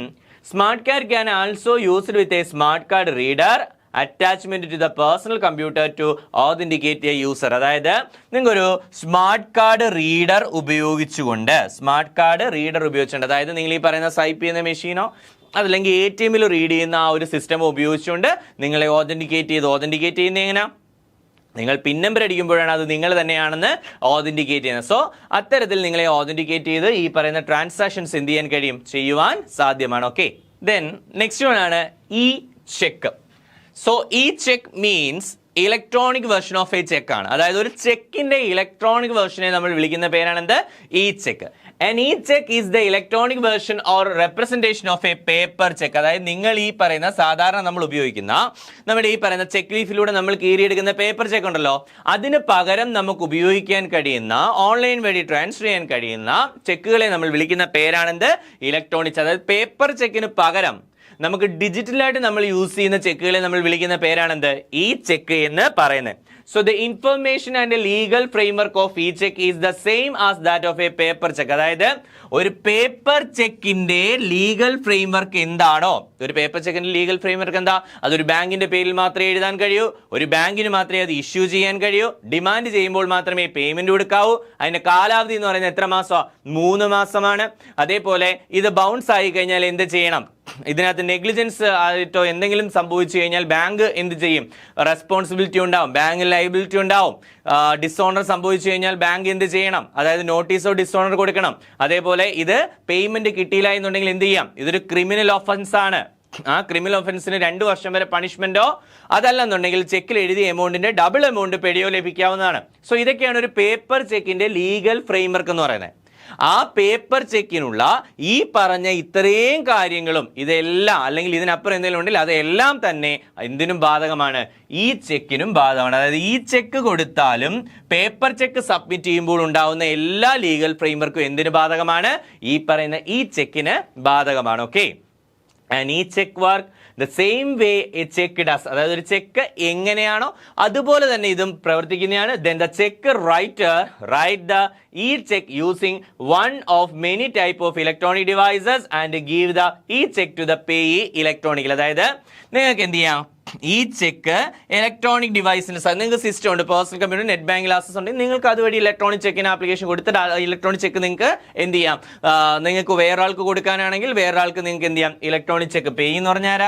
smart card can also used with a smart card reader attachment to the personal computer to authenticate a user. അതായത് നിങ്ങൾക്കൊരു സ്മാർട്ട് കാർഡ് റീഡർ ഉപയോഗിച്ചുകൊണ്ട്, അതായത് നിങ്ങൾ ഈ പറയുന്ന സ്വൈപ്പ് ചെയ്യുന്ന മെഷീനോ അതല്ലെങ്കിൽ ATMൽ റീഡ് ചെയ്യുന്ന ആ ഒരു സിസ്റ്റം ഉപയോഗിച്ചുകൊണ്ട് നിങ്ങളെ ഓതന്റിക്കേറ്റ് ചെയ്യുന്ന എങ്ങനെ, നിങ്ങൾ പിൻ നമ്പർ അടിക്കുമ്പോഴാണ് അത് നിങ്ങൾ തന്നെയാണെന്ന് ഓതന്റിക്കേറ്റ് ചെയ്യുന്നത്. സോ അത്തരത്തിൽ നിങ്ങളെ ഓതന്റിക്കേറ്റ് ചെയ്ത് ഈ പറയുന്ന ട്രാൻസാക്ഷൻസ് എന്ത് ചെയ്യാൻ കഴിയും, ചെയ്യുവാൻ സാധ്യമാണ്. ഓക്കെ, ദെൻ നെക്സ്റ്റ് വൺ ആണ് check. So check means electronic version of a cheque ആണ്. അതായത് ഒരു ചെക്കിന്റെ ഇലക്ട്രോണിക് വെർഷനെ നമ്മൾ വിളിക്കുന്ന പേരാണെന്ത്, check. And e-check is the electronic version or representation of a paper check. അതായത് നിങ്ങൾ ഈ പറയുന്ന സാധാരണ നമ്മൾ ഉപയോഗിക്കുന്ന നമ്മുടെ ഈ പറയുന്ന ചെക്ക് ലീഫിലൂടെ നമ്മൾ കീറിയെടുക്കുന്ന പേപ്പർ ചെക്ക് ഉണ്ടല്ലോ, അതിന് പകരം നമുക്ക് ഉപയോഗിക്കാൻ കഴിയുന്ന, ഓൺലൈൻ വഴി ട്രാൻസ്ഫർ ചെയ്യാൻ കഴിയുന്ന ചെക്കുകളെ നമ്മൾ വിളിക്കുന്ന പേരാണെന്ത്, ഇലക്ട്രോണിക്സ്. അതായത് പേപ്പർ ചെക്കിന് പകരം നമുക്ക് ഡിജിറ്റലായിട്ട് നമ്മൾ യൂസ് ചെയ്യുന്ന ചെക്കുകളെ നമ്മൾ വിളിക്കുന്ന പേരാണെന്ത്, ചെക്ക് എന്ന് പറയുന്നത്. So the information and the legal framework of e-check is the same as that of a paper check. അതായത് ഒരു പേപ്പർ ചെക്കിന്റെ ലീഗൽ ഫ്രെയിംവർക്ക് എന്താണോ, ഒരു പേപ്പർ ചെക്കിന്റെ ലീഗൽ ഫ്രെയിംവർക്ക് എന്താ, അതൊരു ബാങ്കിന്റെ പേരിൽ മാത്രമേ എഴുതാൻ കഴിയൂ, ഒരു ബാങ്കിന് മാത്രമേ അത് ഇഷ്യൂ ചെയ്യാൻ കഴിയൂ, ഡിമാൻഡ് ചെയ്യുമ്പോൾ മാത്രമേ പേയ്മെന്റ് കൊടുക്കാവൂ, അതിന്റെ കാലാവധി എന്ന് പറയുന്നത് എത്ര മാസമാണ്, 3 മാസമാണ്. അതേപോലെ ഇത് ബൗൺസ് ആയി കഴിഞ്ഞാൽ എന്ത് ചെയ്യണം, ഇതിനകത്ത് നെഗ്ലിജൻസ് ആയിട്ടോ എന്തെങ്കിലും സംഭവിച്ചു കഴിഞ്ഞാൽ ബാങ്ക് എന്ത് ചെയ്യും, റെസ്പോൺസിബിലിറ്റി ഉണ്ടാവും, ബാങ്കിൽ ലയബിലിറ്റി ഉണ്ടാവും. ഡിസോണർ സംഭവിച്ചു കഴിഞ്ഞാൽ ബാങ്ക് എന്ത് ചെയ്യണം, അതായത് നോട്ടീസ് ഓഫ് ഡിസോണർ കൊടുക്കണം. അതേപോലെ ഇത് പേയ്മെന്റ് കിട്ടിയില്ല എന്നുണ്ടെങ്കിൽ എന്ത് ചെയ്യാം, ഇതൊരു ക്രിമിനൽ ഒഫൻസ് ആണ്. ആ ക്രിമിനൽ ഒഫൻസിന് 2 വർഷം വരെ പണിഷ്മെന്റോ അതല്ലെന്നുണ്ടെങ്കിൽ ചെക്കിൽ എഴുതിയ എമൗണ്ടിന്റെ ഡബിൾ എമൗണ്ട് പിഴയോ ലഭിക്കാവുന്നതാണ്. സോ ഇതൊക്കെയാണ് ഒരു പേപ്പർ ചെക്കിന്റെ ലീഗൽ ഫ്രെയിംവർക്ക് എന്ന് പറയുന്നത്. ആ പേപ്പർ ചെക്കിനുള്ള ഈ പറഞ്ഞ ഇത്രയും കാര്യങ്ങളും ഇതെല്ലാം അല്ലെങ്കിൽ ഇതിനപ്പുറം എന്തെങ്കിലും ഉണ്ടെങ്കിൽ അതെല്ലാം തന്നെ എന്തിനും ബാധകമാണ്, ചെക്കിനും ബാധകമാണ്. അതായത് ചെക്ക് കൊടുത്താലും പേപ്പർ ചെക്ക് സബ്മിറ്റ് ചെയ്യുമ്പോൾ ഉണ്ടാവുന്ന എല്ലാ ലീഗൽ ഫ്രെയിംവർക്കും എന്തിനു ബാധകമാണ്, ഈ പറയുന്ന ചെക്കിന് ബാധകമാണ്. Okay, and e-check work the same way a cheque does, അതായത് ഒരു ചെക്ക് എങ്ങനെയാണോ അതുപോലെ തന്നെ ഇതും പ്രവർത്തിക്കുന്നതാണ്. Then the cheque writer write the e-check using one of many type of electronic devices and give the e-check to the payee electronically. അതായത് നിങ്ങൾക്ക് എന്ത് ചെയ്യാം, ഈ ചെക്ക് ഇലക്ട്രോണിക് ഡിവൈസിന് നിങ്ങൾക്ക് സിസ്റ്റം ഉണ്ട്, പേഴ്സണൽ കമ്പ്യൂട്ടർ, നെറ്റ് ബാങ്കിങ് ലാസസ് ഉണ്ട്, നിങ്ങൾക്ക് അതുവഴി ഇലക്ട്രോണിക് ചെക്കിന് ആപ്ലിക്കേഷൻ കൊടുത്തിട്ട് ഇലക്ട്രോണിക് ചെക്ക് നിങ്ങൾക്ക് എന്ത് ചെയ്യാം, നിങ്ങൾക്ക് വേറൊരാൾക്ക് കൊടുക്കാനാണെങ്കിൽ വേറൊരാൾക്ക് നിങ്ങൾക്ക് എന്ത് ചെയ്യാം, ഇലക്ട്രോണിക് ചെക്ക് പേ എന്ന് പറഞ്ഞാൽ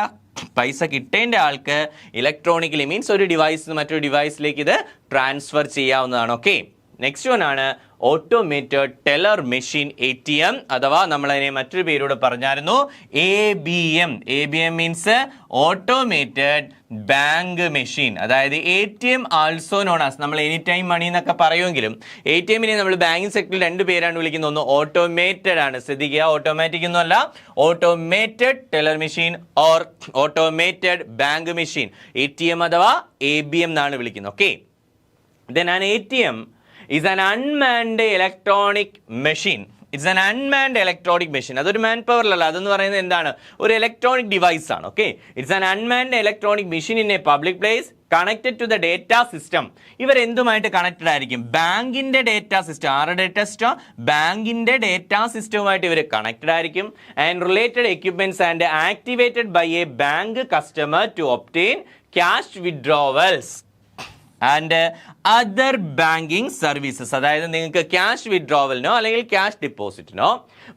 പൈസ കിട്ടേണ്ട ആൾക്ക് ഇലക്ട്രോണിക്കലി മീൻസ് ഒരു ഡിവൈസ് മറ്റൊരു ഡിവൈസിലേക്ക് ഇത് ട്രാൻസ്ഫർ ചെയ്യാവുന്നതാണ്. ഓക്കെ, നെക്സ്റ്റ് വൺ ആണ് ഓട്ടോമേറ്റഡ് ടെല്ലർ മെഷീൻ ATM, അഥവാ നമ്മളതിനെ മറ്റൊരു പേരോട് പറഞ്ഞായിരുന്നു ABM. ABM means automated bank machine, അതായത് ATM ആൾസോ നോൺ ആസ്, നമ്മൾ എനി ടൈം മണി എന്നൊക്കെ പറയുമെങ്കിലും ATMനെ നമ്മൾ ബാങ്കിങ് സെക്ടറിൽ രണ്ട് പേരാണ് വിളിക്കുന്നത്. ഒന്ന് ഓട്ടോമേറ്റഡ് ആണ്, ശ്രദ്ധിക്കുക, ഓട്ടോമാറ്റിക് ഒന്നുമല്ല, automated teller machine or automated bank machine, ATM അഥവാ ABM എന്നാണ് വിളിക്കുന്നത്. Okay, then an ATM is an unmanned electronic machine. It's an unmanned electronic machine. അതൊരു മാൻ പവറിലല്ല, അതെന്ന് പറയുന്നത് എന്താണ്, ഒരു ഇലക്ട്രോണിക് ഡിവൈസ് ആണ്. Okay, it's an unmanned electronic machine in a public place connected to the data system. ഇവർ എന്തുമായിട്ട് connected ആയിരിക്കും, ബാങ്കിന്റെ ഡേറ്റാ സിസ്റ്റം. ആരുടെ ഡേറ്റാ സിസ്റ്റം, ബാങ്കിന്റെ ഡേറ്റാ സിസ്റ്റവുമായിട്ട് ഇവർ കണക്റ്റഡ് ആയിരിക്കും. And related equipments and activated by a bank customer to obtain cash withdrawals and other banking services. അതായത് നിങ്ങൾക്ക് ക്യാഷ് വിഡ്രോവലിനോ അല്ലെങ്കിൽ ക്യാഷ് ഡിപ്പോസിറ്റിനോ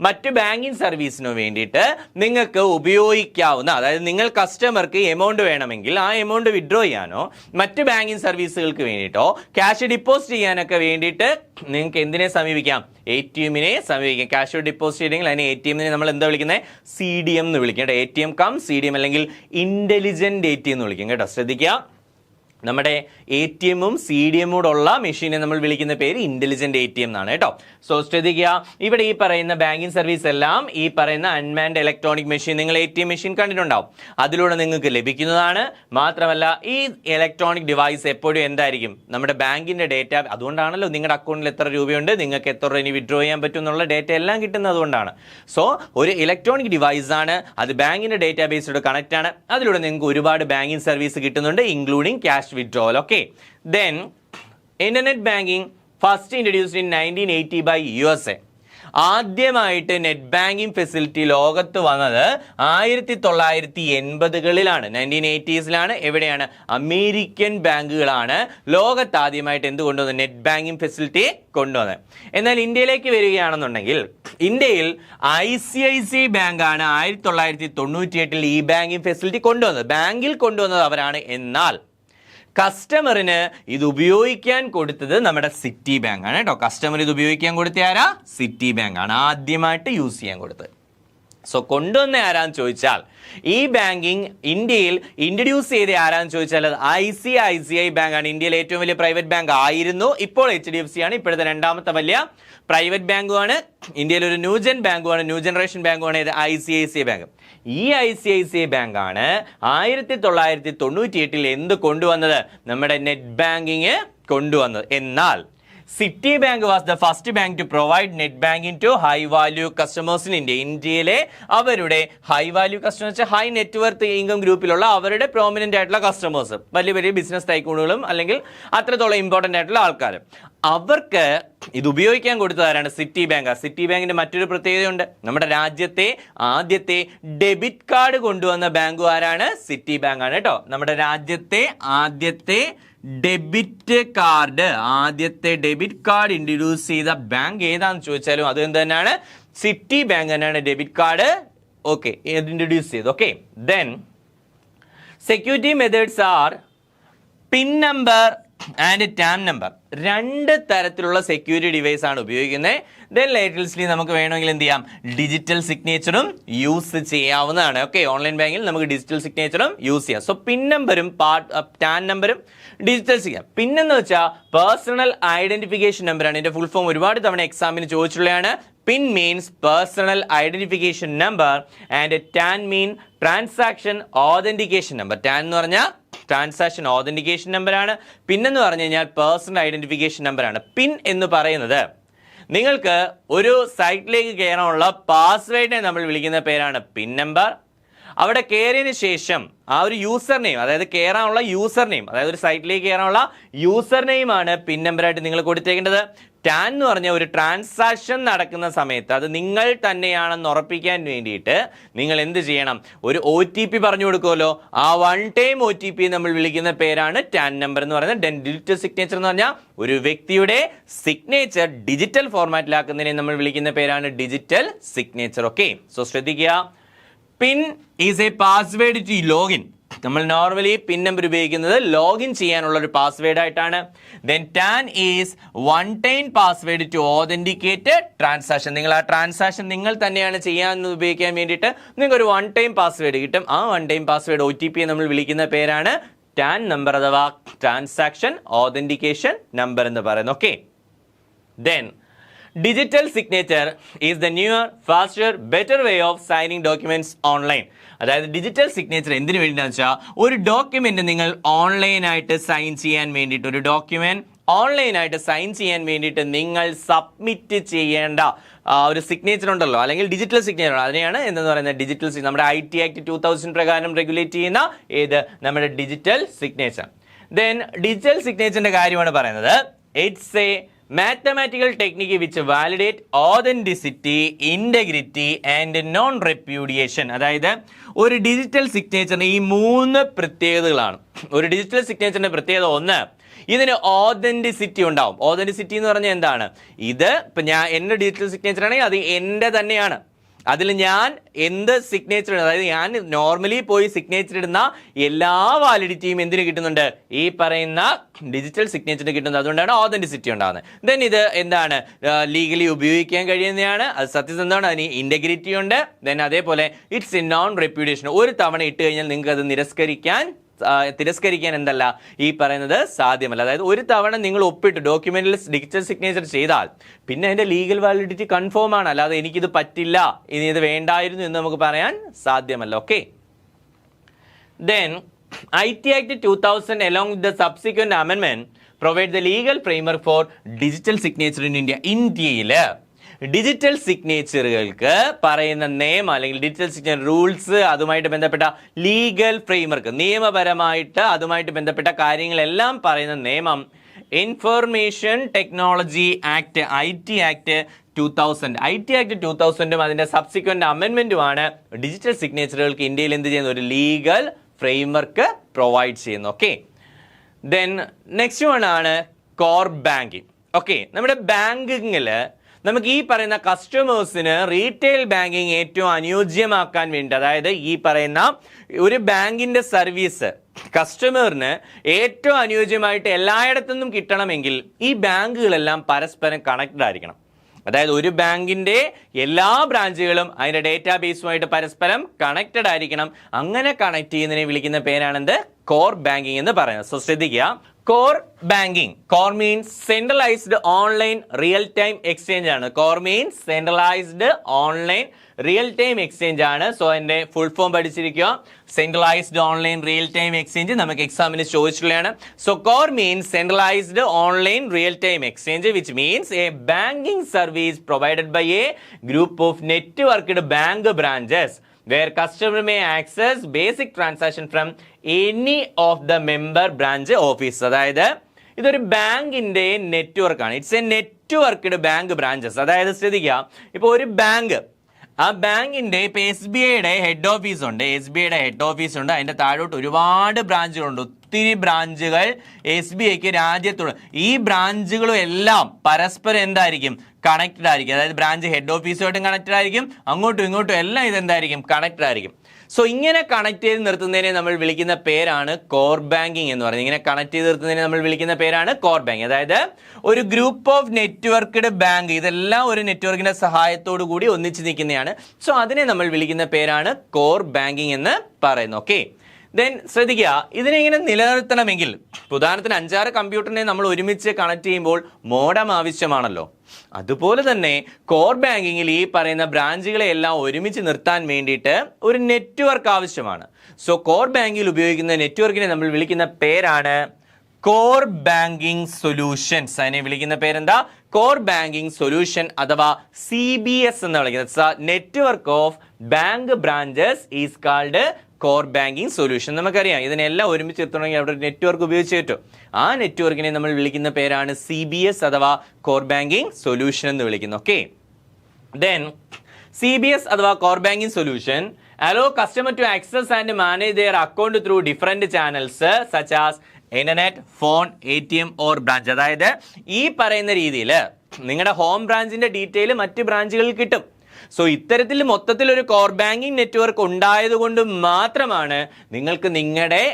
മറ്റ് ബാങ്കിങ് സർവീസിനോ വേണ്ടിയിട്ട് നിങ്ങൾക്ക് ഉപയോഗിക്കാവുന്ന, അതായത് നിങ്ങൾ കസ്റ്റമർക്ക് എമൗണ്ട് വേണമെങ്കിൽ ആ എമൗണ്ട് വിഡ്രോ ചെയ്യാനോ മറ്റ് ബാങ്കിങ് സർവീസുകൾക്ക് വേണ്ടിയിട്ടോ ക്യാഷ് ഡിപ്പോസിറ്റ് ചെയ്യാനൊക്കെ വേണ്ടിയിട്ട് നിങ്ങൾക്ക് എന്തിനെ സമീപിക്കാം, ATMനെ സമീപിക്കാം. ക്യാഷ് ഡിപ്പോസിറ്റ് ചെയ്യണമെങ്കിൽ അതിന് ATMനെ നമ്മൾ എന്താ വിളിക്കുന്നത്, CDM എന്ന് വിളിക്കും കേട്ടോ. ATM കം CDM അല്ലെങ്കിൽ ഇന്റലിജന്റ് ATM എന്ന് വിളിക്കും കേട്ടോ. ശ്രദ്ധിക്കുക, നമ്മുടെ ATMും CDMോടുള്ള മെഷീനെ നമ്മൾ വിളിക്കുന്ന പേര് ഇന്റലിജന്റ് ATM എന്നാണ് കേട്ടോ. സോ ശ്രദ്ധിക്കുക, ഇവിടെ ഈ പറയുന്ന ബാങ്കിങ് സർവീസ് എല്ലാം ഈ പറയുന്ന അൺമാൻഡ് ഇലക്ട്രോണിക് മെഷീൻ, നിങ്ങൾ ATM മെഷീൻ കണ്ടിട്ടുണ്ടാവും, അതിലൂടെ നിങ്ങൾക്ക് ലഭിക്കുന്നതാണ്. മാത്രമല്ല ഈ ഇലക്ട്രോണിക് ഡിവൈസ് എപ്പോഴും എന്തായിരിക്കും, നമ്മുടെ ബാങ്കിന്റെ ഡേറ്റ, അതുകൊണ്ടാണല്ലോ നിങ്ങളുടെ അക്കൗണ്ടിൽ എത്ര രൂപയുണ്ട്, നിങ്ങൾക്ക് എത്ര രൂപ ഇനി വിഡ്രോ ചെയ്യാൻ പറ്റും എന്നുള്ള ഡേറ്റ എല്ലാം കിട്ടുന്നത് അതുകൊണ്ടാണ്. സോ ഒരു ഇലക്ട്രോണിക് ഡിവൈസ് ആണ്, അത് ബാങ്കിന്റെ ഡേറ്റാ ബേസിലൂടെ കണക്ട് ആണ്, അതിലൂടെ നിങ്ങൾക്ക് ഒരുപാട് ബാങ്കിങ് സർവീസ് കിട്ടുന്നുണ്ട്, including cash withdrawal. Okay, then internet banking first introduced in 1980 by USA. ആദ്യമായിട്ട് നെറ്റ് ബാങ്കിങ് ഫെസിലിറ്റി ലോകത്ത് വന്നത് 1980കളിലാണ്, 1980s. എവിടെയാണ്, അമേരിക്കൻ ബാങ്കുകളാണ് ലോകത്ത് ആദ്യമായിട്ട് എന്ത് കൊണ്ടുവന്നത്, നെറ്റ് ബാങ്കിങ് ഫെസിലിറ്റി കൊണ്ടുവന്നത്. എന്നാൽ ഇന്ത്യയിലേക്ക് വരികയാണെന്നുണ്ടെങ്കിൽ ഇന്ത്യയിൽ ICICI ബാങ്കാണ് 1998 ഈ ബാങ്കിങ് ഫെസിലിറ്റി കൊണ്ടുവന്നത്. ബാങ്കിൽ കൊണ്ടുവന്നത് അവരാണ്, എന്നാൽ കസ്റ്റമറിന് ഇത് ഉപയോഗിക്കാൻ കൊടുത്തത് നമ്മുടെ സിറ്റി ബാങ്ക് ആണ് കേട്ടോ. കസ്റ്റമർ ഇത് ഉപയോഗിക്കാൻ കൊടുത്ത ആരാ, സിറ്റി ബാങ്ക് ആണ് ആദ്യമായിട്ട് യൂസ് ചെയ്യാൻ കൊടുത്തത്. സോ കൊണ്ടുവന്ന ആരാന്ന് ചോദിച്ചാൽ, ഈ ബാങ്കിങ് ഇന്ത്യയിൽ ഇൻട്രൊഡ്യൂസ് ചെയ്ത ആരാന്ന് ചോദിച്ചാൽ അത് ICICI ബാങ്ക് ആണ്. ഇന്ത്യയിലെ ഏറ്റവും വലിയ പ്രൈവറ്റ് ബാങ്ക് ആയിരുന്നു, ഇപ്പോൾ HDFC ആണ് ഇപ്പോഴത്തെ രണ്ടാമത്തെ വലിയ പ്രൈവറ്റ് ബാങ്കുമാണ്. ഇന്ത്യയിൽ ഒരു ന്യൂജൻ ബാങ്കുമാണ്, ന്യൂ ജനറേഷൻ ബാങ്കുമാണ് ഇത് ICICI ബാങ്ക്. ഈ ICICI ബാങ്ക് ആണ് 1998 എന്ത് കൊണ്ടുവന്നത്, നമ്മുടെ നെറ്റ് ബാങ്കിങ് കൊണ്ടുവന്നത്. എന്നാൽ Citibank was the first bank to provide net banking to high value customers in India. ഇന്ത്യയിലെ അവരുടെ high value customers, high net worth income ഗ്രൂപ്പിലുള്ള അവരുടെ പ്രോമിനന്റ് ആയിട്ടുള്ള കസ്റ്റമേഴ്സ്, വലിയ വലിയ ബിസിനസ് ടൈക്കൂണുകളും അല്ലെങ്കിൽ അത്രത്തോളം ഇമ്പോർട്ടൻ്റ് ആയിട്ടുള്ള ആൾക്കാർ, അവർക്ക് ഇത് ഉപയോഗിക്കാൻ കൊടുത്തതാരാണ്, സിറ്റി ബാങ്ക്. സിറ്റി ബാങ്കിന്റെ മറ്റൊരു പ്രത്യേകതയുണ്ട്, നമ്മുടെ രാജ്യത്തെ ആദ്യത്തെ ഡെബിറ്റ് കാർഡ് കൊണ്ടുവന്ന ബാങ്ക് ആരാണ്, സിറ്റി ബാങ്ക് ആണ് കേട്ടോ. നമ്മുടെ രാജ്യത്തെ ആദ്യത്തെ ഡെബിറ്റ് കാർഡ് ഇൻട്രൊഡ്യൂസ് ചെയ്ത ബാങ്ക് ഏതാന്ന് ചോദിച്ചാലും അത് എന്ത് തന്നെയാണ്, സിറ്റി ബാങ്ക് തന്നെയാണ് ഡെബിറ്റ് കാർഡ് ഓക്കെ ഇൻട്രൊഡ്യൂസ് ചെയ്ത്. Okay, then security methods are PIN number and TAN number. രണ്ട് തരത്തിലുള്ള സെക്യൂരിറ്റി ഡിവൈസ് ആണ് ഉപയോഗിക്കുന്നത്. ദെൻ ലേറ്റസ്റ്റ്ലി നമുക്ക് വേണമെങ്കിൽ എന്ത് ചെയ്യാം, ഡിജിറ്റൽ സിഗ്നേച്ചറും യൂസ് ചെയ്യാവുന്നതാണ്. ഓക്കെ, ഓൺലൈൻ ബാങ്കിൽ നമുക്ക് ഡിജിറ്റൽ സിഗ്നേച്ചറും യൂസ് ചെയ്യാം. സോ പിൻ നമ്പറും ടാൻ നമ്പറും ഡിജിറ്റൽ ചെയ്യാം. പിന്നെന്ന് വെച്ചാൽ പേഴ്സണൽ ഐഡന്റിഫിക്കേഷൻ നമ്പറാണ്. ഇതിന്റെ ഫുൾ ഫോം ഒരുപാട് തവണ എക്സാമിന് ചോദിച്ചിട്ടുള്ളതാണ്. PIN means personal identification number and TAN mean transaction authentication number. TAN എന്ന് പറഞ്ഞാൽ ട്രാൻസാക്ഷൻ ഓതന്റിക്കേഷൻ നമ്പർ ആണ്. പിൻ എന്ന് പറഞ്ഞു കഴിഞ്ഞാൽ പേഴ്സണൽ ഐഡന്റിഫിക്കേഷൻ നമ്പർ ആണ്. പിൻ എന്ന് പറയുന്നത് നിങ്ങൾക്ക് ഒരു സൈറ്റിലേക്ക് കയറാനുള്ള പാസ്വേഡിനെ നമ്മൾ വിളിക്കുന്ന പേരാണ് പിൻ നമ്പർ. അവിടെ കയറിയതിന് ശേഷം ആ ഒരു യൂസർ നെയിം, അതായത് കയറാനുള്ള യൂസർ നെയിം, അതായത് ഒരു സൈറ്റിലേക്ക് കയറാനുള്ള യൂസർ നെയിം ആണ് പിൻ നമ്പറായിട്ട് നിങ്ങൾ കൊടുത്തേക്കേണ്ടത്. ടാൻ എന്ന് പറഞ്ഞ ഒരു ട്രാൻസാക്ഷൻ നടക്കുന്ന സമയത്ത് അത് നിങ്ങൾ തന്നെയാണെന്ന് ഉറപ്പിക്കാൻ വേണ്ടിയിട്ട് നിങ്ങൾ എന്ത് ചെയ്യണം? ഒരു OTP പറഞ്ഞു കൊടുക്കുമല്ലോ. ആ വൺ ടൈം OTP നമ്മൾ വിളിക്കുന്ന പേരാണ് ടാൻ നമ്പർ എന്ന് പറയുന്നത്. ദെൻ ഡിജിറ്റൽ സിഗ്നേച്ചർ എന്ന് പറഞ്ഞാൽ ഒരു വ്യക്തിയുടെ സിഗ്നേച്ചർ ഡിജിറ്റൽ ഫോർമാറ്റിലാക്കുന്നതിനെ നമ്മൾ വിളിക്കുന്ന പേരാണ് ഡിജിറ്റൽ സിഗ്നേച്ചർ. ഓക്കെ, സോ ശ്രദ്ധിക്കുക. PIN is a password to login. നമ്മൾ നോർമലി പിൻ നമ്പർ ഉപയോഗിക്കുന്നത് ലോഗിൻ ചെയ്യാനുള്ള ഒരു പാസ്വേഡ് ആയിട്ടാണ്. Then TAN is one time password to authenticate transaction. നിങ്ങൾ ആ ട്രാൻസാക്ഷൻ നിങ്ങൾ തന്നെയാണ് ചെയ്യാൻ ഉപയോഗിക്കാൻ വേണ്ടിയിട്ട് നിങ്ങൾക്ക് ഒരു വൺ ടൈം പാസ്വേഡ് കിട്ടും. ആ വൺ ടൈം പാസ്വേഡ് OTP നമ്മൾ വിളിക്കുന്ന പേരാണ് ടാൻ നമ്പർ അഥവാ ട്രാൻസാക്ഷൻ ഓതന്റിക്കേഷൻ നമ്പർ എന്ന് പറയുന്നത്. Okay, then digital signature is the newer, faster, better way of signing documents online. അതായത് ഡിജിറ്റൽ സിഗ്നേച്ചർ എന്തിനു വേണ്ടിയാണെന്ന് വെച്ചാൽ ഒരു ഡോക്യുമെന്റ് നിങ്ങൾ ഓൺലൈനായിട്ട് സൈൻ ചെയ്യാൻ വേണ്ടിയിട്ട്, ഒരു ഡോക്യുമെന്റ് ഓൺലൈനായിട്ട് സൈൻ ചെയ്യാൻ വേണ്ടിയിട്ട് നിങ്ങൾ സബ്മിറ്റ് ചെയ്യേണ്ട ഒരു സിഗ്നേച്ചർ ഉണ്ടല്ലോ, അല്ലെങ്കിൽ ഡിജിറ്റൽ സിഗ്നേച്ചർ, അതിനെയാണ് എന്ന് പറയുന്നത് ഡിജിറ്റൽ. നമ്മുടെ IT Act 2000 പ്രകാരം റെഗുലേറ്റ് ചെയ്യുന്ന ഏത് നമ്മുടെ ഡിജിറ്റൽ സിഗ്നേച്ചർ. ദെൻ ഡിജിറ്റൽ സിഗ്നേച്ചറിന്റെ കാര്യമാണ് പറയുന്നത്. It's A mathematical technique which validate authenticity, integrity and non-repudiation. അതായത് ഒരു ഡിജിറ്റൽ സിഗ്നേച്ചറിന് ഈ 3 പ്രത്യേകതകളാണ്. ഒരു ഡിജിറ്റൽ സിഗ്നേച്ചറിന്റെ പ്രത്യേകത ഒന്ന്, ഇതിന് ഓതന്റിസിറ്റി ഉണ്ടാവും. ഓതന്റിസിറ്റി എന്ന് പറഞ്ഞാൽ എന്താണ്? ഇത് ഇപ്പം എൻ്റെ ഡിജിറ്റൽ സിഗ്നേച്ചർ ആണെങ്കിൽ അത് എൻ്റെ തന്നെയാണ്. അതിൽ ഞാൻ എന്ത് സിഗ്നേച്ചർ, അതായത് ഞാൻ നോർമലി പോയി സിഗ്നേച്ചർ ഇടുന്ന എല്ലാ വാലിഡിറ്റിയും എന്തിനു കിട്ടുന്നുണ്ട്? ഈ പറയുന്ന ഡിജിറ്റൽ സിഗ്നേച്ചറിന് കിട്ടുന്നത്. അതുകൊണ്ടാണ് ഓതന്റിസിറ്റി ഉണ്ടാകുന്നത്. ദെൻ ഇത് എന്താണ്? ലീഗലി ഉപയോഗിക്കാൻ കഴിയുന്നതാണ്. അത് സത്യസന്ധമാണ്. അതിന് ഇന്റഗ്രിറ്റി ഉണ്ട്. ദെൻ അതേപോലെ ഇറ്റ്സ് എ നോൺ റെപ്യൂഡിയേഷൻ. ഒരു തവണ ഇട്ട് കഴിഞ്ഞാൽ നിങ്ങൾക്ക് അത് തിരസ്കരിക്കാൻ എന്തല്ല ഈ പറയുന്നത് സാധ്യമല്ല. അതായത് ഒരു തവണ നിങ്ങൾ ഒപ്പിട്ട് ഡോക്യുമെന്റിൽ ഡിജിറ്റൽ സിഗ്നേച്ചർ ചെയ്താൽ പിന്നെ അതിന്റെ ലീഗൽ വാലിഡിറ്റി കൺഫേം ആണ്. അല്ലാതെ എനിക്കിത് പറ്റില്ല, ഇനി ഇത് വേണ്ടായിരുന്നു എന്ന് നമുക്ക് പറയാൻ സാധ്യമല്ല. Okay, then IT Act 2000 along with the subsequent amendment provide the legal framework for digital signature in India. ഇന്ത്യയില് ഡിജിറ്റൽ സിഗ്നേച്ചറുകൾക്ക് പറയുന്ന നിയമം അല്ലെങ്കിൽ ഡിജിറ്റൽ സിഗ്നേച്ചർ റൂൾസ്, അതുമായിട്ട് ബന്ധപ്പെട്ട ലീഗൽ ഫ്രെയിംവർക്ക്, നിയമപരമായിട്ട് അതുമായിട്ട് ബന്ധപ്പെട്ട കാര്യങ്ങളെല്ലാം പറയുന്ന നിയമം information technology act IT Act 2000. IT Act 2000ഉം അതിന്റെ സബ്സിക്വന്റ് അമെൻമെന്റുമാണ് ഡിജിറ്റൽ സിഗ്നേച്ചറുകൾക്ക് ഇന്ത്യയിൽ എന്ത് ചെയ്യുന്ന ഒരു ലീഗൽ ഫ്രെയിംവർക്ക് പ്രൊവൈഡ് ചെയ്യുന്നു. ഓക്കെ, ദെൻ നെക്സ്റ്റ് വൺ ആണ് കോർ ബാങ്കിങ്. ഓക്കെ, നമ്മുടെ ബാങ്കിങ്ങിൽ നമുക്ക് ഈ പറയുന്ന കസ്റ്റമേഴ്സിന് റീറ്റെയിൽ ബാങ്കിങ് ഏറ്റവും അനുയോജ്യമാക്കാൻ വേണ്ടി, അതായത് ഈ പറയുന്ന ഒരു ബാങ്കിന്റെ സർവീസ് കസ്റ്റമറിന് ഏറ്റവും അനുയോജ്യമായിട്ട് എല്ലായിടത്തുനിന്നും കിട്ടണമെങ്കിൽ ഈ ബാങ്കുകളെല്ലാം പരസ്പരം കണക്റ്റഡ് ആയിരിക്കണം. അതായത് ഒരു ബാങ്കിന്റെ എല്ലാ ബ്രാഞ്ചുകളും അതിന്റെ ഡേറ്റാബേസുമായിട്ട് പരസ്പരം കണക്റ്റഡ് ആയിരിക്കണം. അങ്ങനെ കണക്ട് ചെയ്യുന്നതിനെ വിളിക്കുന്ന പേരാണെന്ത്? കോർ ബാങ്കിങ് എന്ന് പറയുന്നത്. സോ ശ്രദ്ധിക്കുക, core banking, core means centralised online real time exchange ആണ്. Core means centralised online real time exchange ആണ്. സോ അതിന്റെ ഫുൾ ഫോം പഠിച്ചിരിക്കുക. Centralised online real time exchange നമുക്ക് എക്സാമിന് ചോദിച്ചിട്ടുള്ളതാണ്. So core means centralised online real time exchange which means a banking service provided by a group of networked bank branches where customer may access basic transaction from any of the member branch office. അതായത് ഇതൊരു ബാങ്കിന്റെ നെറ്റ്വർക്കാണ്. It's A networked bank branches. അതായത് ശ്രദ്ധിക്കുക, ഇപ്പോൾ ഒരു bank, ആ ബാങ്കിന്റെ ഇപ്പൊ SBIയുടെ ഹെഡ് ഓഫീസ് ഉണ്ട്. SBIയുടെ ഹെഡ് ഓഫീസ് ഉണ്ട്. അതിന്റെ താഴോട്ട് ഒരുപാട് ബ്രാഞ്ചുകളുണ്ട്. ഒത്തിരി ബ്രാഞ്ചുകൾ SBIക്ക് രാജ്യത്തുണ്ട്. ഈ ബ്രാഞ്ചുകളും എല്ലാം പരസ്പരം എന്തായിരിക്കും? കണക്റ്റഡ് ആയിരിക്കും. അതായത് ബ്രാഞ്ച് ഹെഡ് ഓഫീസുമായിട്ടും കണക്റ്റഡ് ആയിരിക്കും, അങ്ങോട്ടും ഇങ്ങോട്ടും എല്ലാം ഇതെന്തായിരിക്കും? കണക്റ്റഡ് ആയിരിക്കും. സോ ഇങ്ങനെ കണക്ട് ചെയ്ത് നിർത്തുന്നതിനെ നമ്മൾ വിളിക്കുന്ന പേരാണ് കോർ ബാങ്കിങ് എന്ന് പറയുന്നത്. ഇങ്ങനെ കണക്ട് ചെയ്ത് നിർത്തുന്നതിനെ നമ്മൾ വിളിക്കുന്ന പേരാണ് കോർ ബാങ്കിങ്. അതായത് ഒരു ഗ്രൂപ്പ് ഓഫ് നെറ്റ്വർക്ക്ഡ് ബാങ്ക്, ഇതെല്ലാം ഒരു നെറ്റ്വർക്കിന്റെ സഹായത്തോടു കൂടി ഒന്നിച്ച് നിൽക്കുന്നതാണ്. സോ അതിനെ നമ്മൾ വിളിക്കുന്ന പേരാണ് കോർ ബാങ്കിങ് എന്ന് പറയുന്നത്. ഓക്കെ, ദെൻ ശ്രദ്ധിക്കുക, ഇതിനെ ഇങ്ങനെ നിലനിർത്തണമെങ്കിൽ ഉദാഹരണത്തിന് 5-6 കമ്പ്യൂട്ടറിനെ നമ്മൾ ഒരുമിച്ച് കണക്ട് ചെയ്യുമ്പോൾ മോഡം ആവശ്യമാണല്ലോ. അതുപോലെ തന്നെ കോർ ബാങ്കിങ്ങിൽ ഈ പറയുന്ന ബ്രാഞ്ചുകളെ എല്ലാം ഒരുമിച്ച് നിർത്താൻ വേണ്ടിയിട്ട് ഒരു നെറ്റ്വർക്ക് ആവശ്യമാണ്. സോ കോർ ബാങ്കിൽ ഉപയോഗിക്കുന്ന നെറ്റ്വർക്കിനെ നമ്മൾ വിളിക്കുന്ന പേരാണ് കോർ ബാങ്കിങ് സൊല്യൂഷൻസ്. അതിനെ വിളിക്കുന്ന പേരെന്താ? കോർ ബാങ്കിങ് സൊല്യൂഷൻ അഥവാ CBS എന്ന് വിളിക്കുന്നത്. Network of bank branches is called core banking solution. നമുക്കറിയാം ഇതിനെല്ലാം ഒരുമിച്ച് എത്തണമെങ്കിൽ അവിടെ ഒരു നെറ്റ്വർക്ക് ഉപയോഗിച്ച് കിട്ടും. ആ നെറ്റ്വർക്കിനെ നമ്മൾ വിളിക്കുന്ന പേരാണ് CBS അഥവാ കോർ ബാങ്കിങ് സൊല്യൂഷൻ എന്ന് വിളിക്കുന്നു. ഓക്കെ, ദെൻ CBS അഥവാ core banking solution allow customer to access and manage their account through different channels such as internet, phone, ATM or branch. അതായത് ഈ പറയുന്ന രീതിയിൽ നിങ്ങളുടെ ഹോം ബ്രാഞ്ചിന്റെ ഡീറ്റെയിൽ മറ്റ് ബ്രാഞ്ചുകളിൽ കിട്ടും. സോ ഇത്തരത്തിൽ മൊത്തത്തിൽ ഒരു കോർ ബാങ്കിങ് നെറ്റ്വർക്ക് ഉണ്ടായതുകൊണ്ട് മാത്രമാണ് നിങ്ങൾക്ക് നിങ്ങളുടെ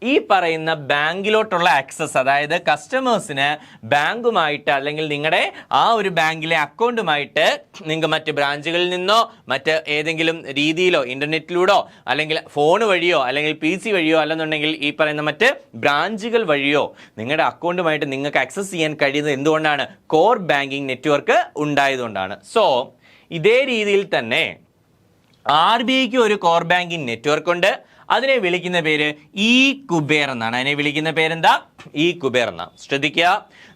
ഈ പറയുന്ന ബാങ്കിലോട്ടുള്ള ആക്സസ്, അതായത് കസ്റ്റമേഴ്സിന് ബാങ്കുമായിട്ട് അല്ലെങ്കിൽ നിങ്ങളുടെ ആ ഒരു ബാങ്കിലെ അക്കൗണ്ടുമായിട്ട് നിങ്ങൾക്ക് മറ്റ് ബ്രാഞ്ചുകളിൽ നിന്നോ മറ്റ് ഏതെങ്കിലും രീതിയിലോ ഇന്റർനെറ്റിലൂടെയോ അല്ലെങ്കിൽ ഫോൺ വഴിയോ അല്ലെങ്കിൽ PC വഴിയോ അല്ലെന്നുണ്ടെങ്കിൽ ഈ പറയുന്ന മറ്റ് ബ്രാഞ്ചുകൾ വഴിയോ നിങ്ങളുടെ അക്കൗണ്ടുമായിട്ട് നിങ്ങൾക്ക് ആക്സസ് ചെയ്യാൻ കഴിയുന്നത് എന്തുകൊണ്ടാണ്? കോർ ബാങ്കിങ് നെറ്റ്വർക്ക് ഉണ്ടായതുകൊണ്ടാണ്. സോ ഇതേ രീതിയിൽ തന്നെ RBIക്ക് ഒരു കോർ ബാങ്കിങ് നെറ്റ്വർക്ക് ഉണ്ട്. അതിനെ വിളിക്കുന്ന പേര് ഇ-കുബേർ എന്നാണ്. അതിനെ വിളിക്കുന്ന പേരെന്താ? ഇ-കുബേർ എന്നാ. ശ്രദ്ധിക്കുക,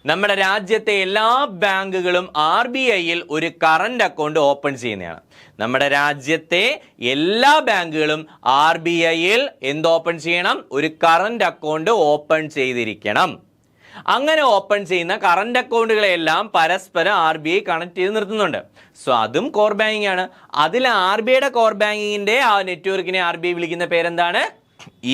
നമ്മുടെ രാജ്യത്തെ എല്ലാ ബാങ്കുകളും RBIയിൽ ഒരു കറന്റ് അക്കൗണ്ട് ഓപ്പൺ ചെയ്യുന്നതാണ്. നമ്മുടെ രാജ്യത്തെ എല്ലാ ബാങ്കുകളും RBIയിൽ എന്ത് ഓപ്പൺ ചെയ്യണം? ഒരു കറന്റ് അക്കൗണ്ട് ഓപ്പൺ ചെയ്തിരിക്കണം. അങ്ങനെ ഓപ്പൺ ചെയ്യുന്ന കറന്റ് അക്കൗണ്ടുകളെല്ലാം പരസ്പരം RBI കണക്ട് ചെയ്ത് നിർത്തുന്നുണ്ട്. സോ അതും കോർ ബാങ്കിങ് ആണ്. അതിൽ RBIയുടെ കോർ ബാങ്കിങ്ങിന്റെ ആ നെറ്റ്വർക്കിനെ RBI വിളിക്കുന്ന പേരെന്താണ്?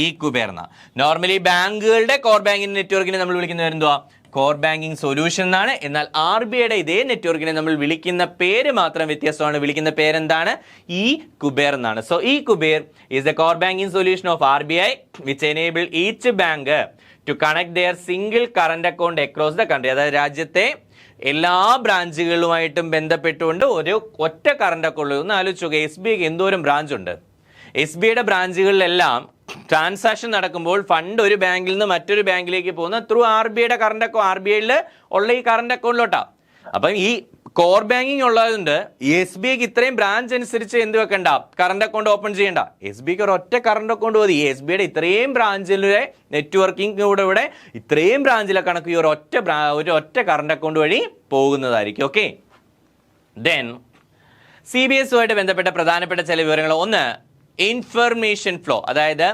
ഇ-കുബേർ എന്നാ. നോർമലി ബാങ്കുകളുടെ കോർ ബാങ്കിങ് നെറ്റ്വർക്കിനെ നമ്മൾ വിളിക്കുന്ന പേരെന്തുവാ? കോർ ബാങ്കിങ് സൊല്യൂഷൻ എന്നാണ്. എന്നാൽ RBIയുടെ ഇതേ നെറ്റ്വർക്കിനെ നമ്മൾ വിളിക്കുന്ന പേര് മാത്രം വ്യത്യാസമാണ്. വിളിക്കുന്ന പേരെന്താണ്? ഇ-കുബേർ എന്നാണ്. So e-Kuber is the core banking solution of RBI which enable each bank to connect their single current account across the country. അതായത് രാജ്യത്തെ എല്ലാ ബ്രാഞ്ചുകളുമായിട്ടും ബന്ധപ്പെട്ടുകൊണ്ട് ഒരു ഒറ്റ കറന്റ് അക്കൗണ്ട്. ഒന്ന് ആലോചിക്കുക, SBIക്ക് എന്തോരം ബ്രാഞ്ച് ഉണ്ട്. SBIയുടെ ബ്രാഞ്ചുകളിലെല്ലാം ട്രാൻസാക്ഷൻ നടക്കുമ്പോൾ ഫണ്ട് ഒരു ബാങ്കിൽ നിന്ന് മറ്റൊരു ബാങ്കിലേക്ക് പോകുന്ന ത്രൂ RBIയുടെ കറന്റ് അക്കൗണ്ട്, RBIയിൽ ഉള്ള ഈ കറന്റ് അക്കൗണ്ടിലോട്ടാ. അപ്പം ഈ കോർ ബാങ്കിങ് ഉള്ളതുകൊണ്ട് SBIക്ക് ഇത്രയും ബ്രാഞ്ച് അനുസരിച്ച് എന്ത് വെക്കണ്ട? കറന്റ് അക്കൗണ്ട് ഓപ്പൺ ചെയ്യണ്ട. SBIക്ക് ഒരു ഒറ്റ കറന്റ് അക്കൗണ്ട് മതി. SBIയുടെ ഇത്രയും ബ്രാഞ്ചിലെ നെറ്റ്വർക്കിംഗ് കൂടെ ഇവിടെ ഇത്രയും ബ്രാഞ്ചിലെ കണക്ക് ഈ ഒരു ഒറ്റ കറന്റ് അക്കൗണ്ട് വഴി പോകുന്നതായിരിക്കും. ഓക്കെ, ദെൻ CBSുമായിട്ട് ബന്ധപ്പെട്ട പ്രധാനപ്പെട്ട ചില വിവരങ്ങൾ. ഒന്ന്, ഇൻഫർമേഷൻ ഫ്ലോ. അതായത്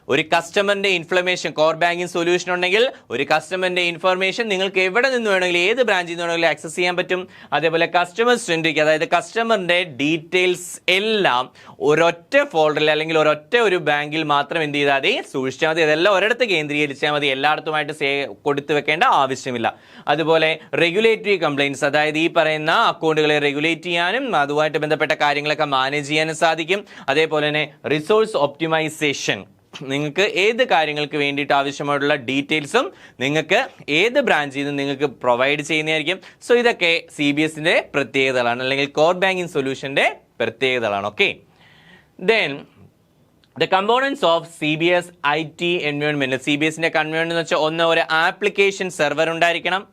ഒരു കസ്റ്റമറിന്റെ ഇൻഫർമേഷൻ, കോർ ബാങ്കിങ് സൊല്യൂഷൻ ഉണ്ടെങ്കിൽ ഒരു കസ്റ്റമറിന്റെ ഇൻഫർമേഷൻ നിങ്ങൾക്ക് എവിടെ നിന്ന് വേണമെങ്കിലും ഏത് ബ്രാഞ്ചിൽ നിന്ന് വേണമെങ്കിലും ആക്സസ് ചെയ്യാൻ പറ്റും. അതേപോലെ കസ്റ്റമർ സെൻട്രിക്, അതായത് കസ്റ്റമറിന്റെ ഡീറ്റെയിൽസ് എല്ലാം ഒരൊറ്റ ഫോൾഡറിൽ അല്ലെങ്കിൽ ഒരു ബാങ്കിൽ മാത്രം എന്ത് ചെയ്താൽ മതി? സൂക്ഷിച്ചാൽ മതി. അതെല്ലാം ഒരിടത്ത് കേന്ദ്രീകരിച്ചാൽ മതി. എല്ലായിടത്തുമായിട്ട് കൊടുത്തു വെക്കേണ്ട ആവശ്യമില്ല. അതുപോലെ റെഗുലേറ്ററി കംപ്ലയിൻസ്, അതായത് ഈ പറയുന്ന അക്കൗണ്ടുകളെ റെഗുലേറ്റ് ചെയ്യാനും അതുമായിട്ട് ബന്ധപ്പെട്ട കാര്യങ്ങളൊക്കെ മാനേജ് ചെയ്യാനും സാധിക്കും. അതേപോലെ തന്നെ റിസോഴ്സ് ഒപ്റ്റിമൈസേഷൻ, നിങ്ങൾക്ക് ഏത് കാര്യങ്ങൾക്ക് വേണ്ടിയിട്ട് ആവശ്യമായിട്ടുള്ള ഡീറ്റെയിൽസും നിങ്ങൾക്ക് ഏത് ബ്രാഞ്ചിൽ നിന്ന് നിങ്ങൾക്ക് പ്രൊവൈഡ് ചെയ്യുന്നതായിരിക്കും. സോ ഇതൊക്കെ CBSന്റെ പ്രത്യേകതകളാണ്, അല്ലെങ്കിൽ കോർ ബാങ്കിങ് സൊല്യൂഷന്റെ പ്രത്യേകതകളാണ്. Okay, then the components of CBS IT environment. CBSന്റെ കൺവയോൺമെന്റ് എന്ന് വെച്ചാൽ ഒന്ന്, ഒരു ആപ്ലിക്കേഷൻ സെർവർ ഉണ്ടായിരിക്കണം.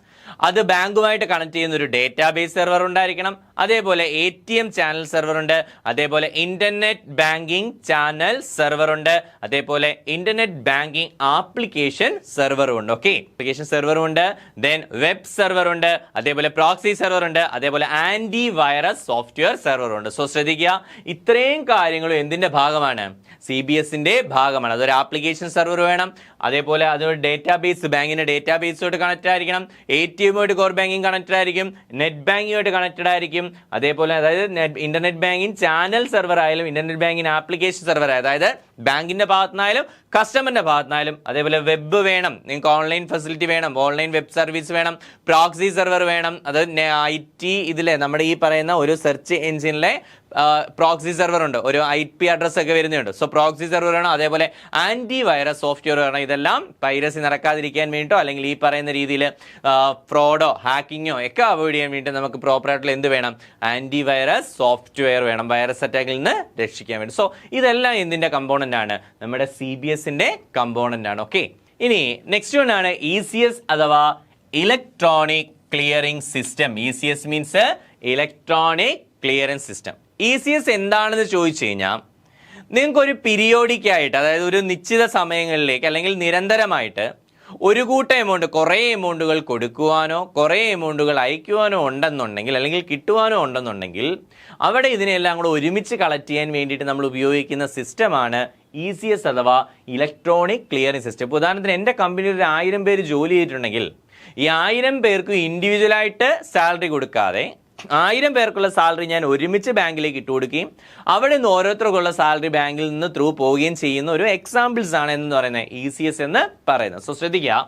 അത് ബാങ്കുമായിട്ട് കണക്ട് ചെയ്യുന്ന ഒരു ഡേറ്റാബേസ് സെർവർ ഉണ്ടായിരിക്കണം. അതേപോലെ ATM ചാനൽ സെർവർ ഉണ്ട്. അതേപോലെ ഇന്റർനെറ്റ് ബാങ്കിങ് ചാനൽ സെർവർ ഉണ്ട്. അതേപോലെ ഇന്റർനെറ്റ് ബാങ്കിങ് ആപ്ലിക്കേഷൻ സെർവറും ഉണ്ട്. ഓക്കെ, ആപ്ലിക്കേഷൻ സെർവറും ഉണ്ട്. ദെൻ വെബ് സെർവർ ഉണ്ട്. അതേപോലെ പ്രോക്സി സെർവർ ഉണ്ട്. അതേപോലെ ആന്റി വൈറസ് സോഫ്റ്റ്വെയർ സെർവർ ഉണ്ട്. സോ ശ്രദ്ധിക്കുക, ഇത്രയും കാര്യങ്ങളും എന്തിന്റെ ഭാഗമാണ്? CBSന്റെ ഭാഗമാണ്. അതൊരു ആപ്ലിക്കേഷൻ സെർവർ വേണം. അതേപോലെ അതൊരു ഡേറ്റാബേസ്, ബാങ്കിന്റെ ഡേറ്റാബേസുമായിട്ട് കണക്റ്റഡ് ആയിരിക്കണം. ATMുമായിട്ട് കോർ ബാങ്കിങ് കണക്റ്റഡ് ആയിരിക്കും. നെറ്റ് ബാങ്കിങ്ങുമായിട്ട് കണക്റ്റഡ് ആയിരിക്കും. അതേപോലെ അതായത് ഇന്റർനെറ്റ് ബാങ്കിങ് ചാനൽ സെർവർ ആയാലും ഇന്റർനെറ്റ് ബാങ്കിങ് ആപ്ലിക്കേഷൻ സെർവർ, അതായത് ബാങ്കിന്റെ ഭാഗത്തുനിന്നായാലും കസ്റ്റമറിന്റെ ഭാഗത്തുനിന്നായാലും. അതേപോലെ വെബ് വേണം, നിങ്ങൾക്ക് ഓൺലൈൻ ഫെസിലിറ്റി വേണം, ഓൺലൈൻ വെബ് സർവീസ് വേണം, പ്രോക്സി സെർവർ വേണം. അത് IT ഇതിലെ നമ്മുടെ ഈ പറയുന്ന ഒരു സെർച്ച് എഞ്ചിനിലെ പ്രോക്സി സെർവർ ഉണ്ട്, ഒരു IP അഡ്രസ് ഒക്കെ വരുന്നുണ്ട്. സോ പ്രോക്സി സെർവർ വേണം. അതേപോലെ ആന്റി വൈറസ് സോഫ്റ്റ്വെയർ വേണം. ഇതെല്ലാം പൈറസി നടക്കാതിരിക്കാൻ വേണ്ടിയിട്ടോ അല്ലെങ്കിൽ ഈ പറയുന്ന രീതിയിൽ ഫ്രോഡോ ഹാക്കിങ്ങോ ഒക്കെ അവോയ്ഡ് ചെയ്യാൻ വേണ്ടി നമുക്ക് പ്രോപ്പറായിട്ടുള്ള എന്ത് വേണം? ആന്റി വൈറസ് സോഫ്റ്റ്വെയർ വേണം, വൈറസ് അറ്റാക്കിൽ നിന്ന് രക്ഷിക്കാൻ വേണ്ടി. സോ ഇതെല്ലാം എന്തിന്റെ കമ്പോണന്റ് ആണ്? നമ്മുടെ CBSന്റെ കമ്പോണന്റ് ആണ്. ഓക്കെ, ഇനി നെക്സ്റ്റ് വൺ ആണ് ECS അഥവാ electronic clearing system. ECS means electronic clearing system. ECS എന്താണെന്ന് ചോദിച്ചു കഴിഞ്ഞാൽ നിങ്ങൾക്കൊരു പീരിയോഡിക് ആയിട്ട്, അതായത് ഒരു നിശ്ചിത സമയങ്ങളിലേക്ക് അല്ലെങ്കിൽ നിരന്തരമായിട്ട് ഒരു കൂട്ടം എമൗണ്ട് കുറേ എമൗണ്ടുകൾ കൊടുക്കുവാനോ കുറേ എമൗണ്ടുകൾ അയക്കുവാനോ ഉണ്ടെന്നുണ്ടെങ്കിൽ അല്ലെങ്കിൽ കിട്ടുവാനോ ഉണ്ടെന്നുണ്ടെങ്കിൽ അവിടെ ഇതിനെല്ലാം കൂടെ ഒരുമിച്ച് കളക്ട് ചെയ്യാൻ വേണ്ടിയിട്ട് നമ്മൾ ഉപയോഗിക്കുന്ന സിസ്റ്റമാണ് ECS അഥവാ ഇലക്ട്രോണിക് ക്ലിയറിംഗ് സിസ്റ്റം. ഇപ്പോൾ ഉദാഹരണത്തിന് എൻ്റെ കമ്പനിയിൽ ഒരു 1000 പേര് ജോലി ചെയ്തിട്ടുണ്ടെങ്കിൽ ഈ 1000 പേർക്ക് ഇൻഡിവിജ്വലായിട്ട് സാലറി കൊടുക്കാതെ 1000 പേർക്കുള്ള സാലറി ഞാൻ ഒരുമിച്ച് ബാങ്കിലേക്ക് ഇട്ട് കൊടുക്കുകയും അവിടെ നിന്ന് ഓരോരുത്തർക്കുള്ള സാലറി ബാങ്കിൽ നിന്ന് ത്രൂ പോവുകയും ചെയ്യുന്ന ഒരു എക്സാമ്പിൾസ് ആണ് എന്ന് പറയുന്നത് ECS എന്ന് പറയുന്നത്. സോ ശ്രദ്ധിക്കുക,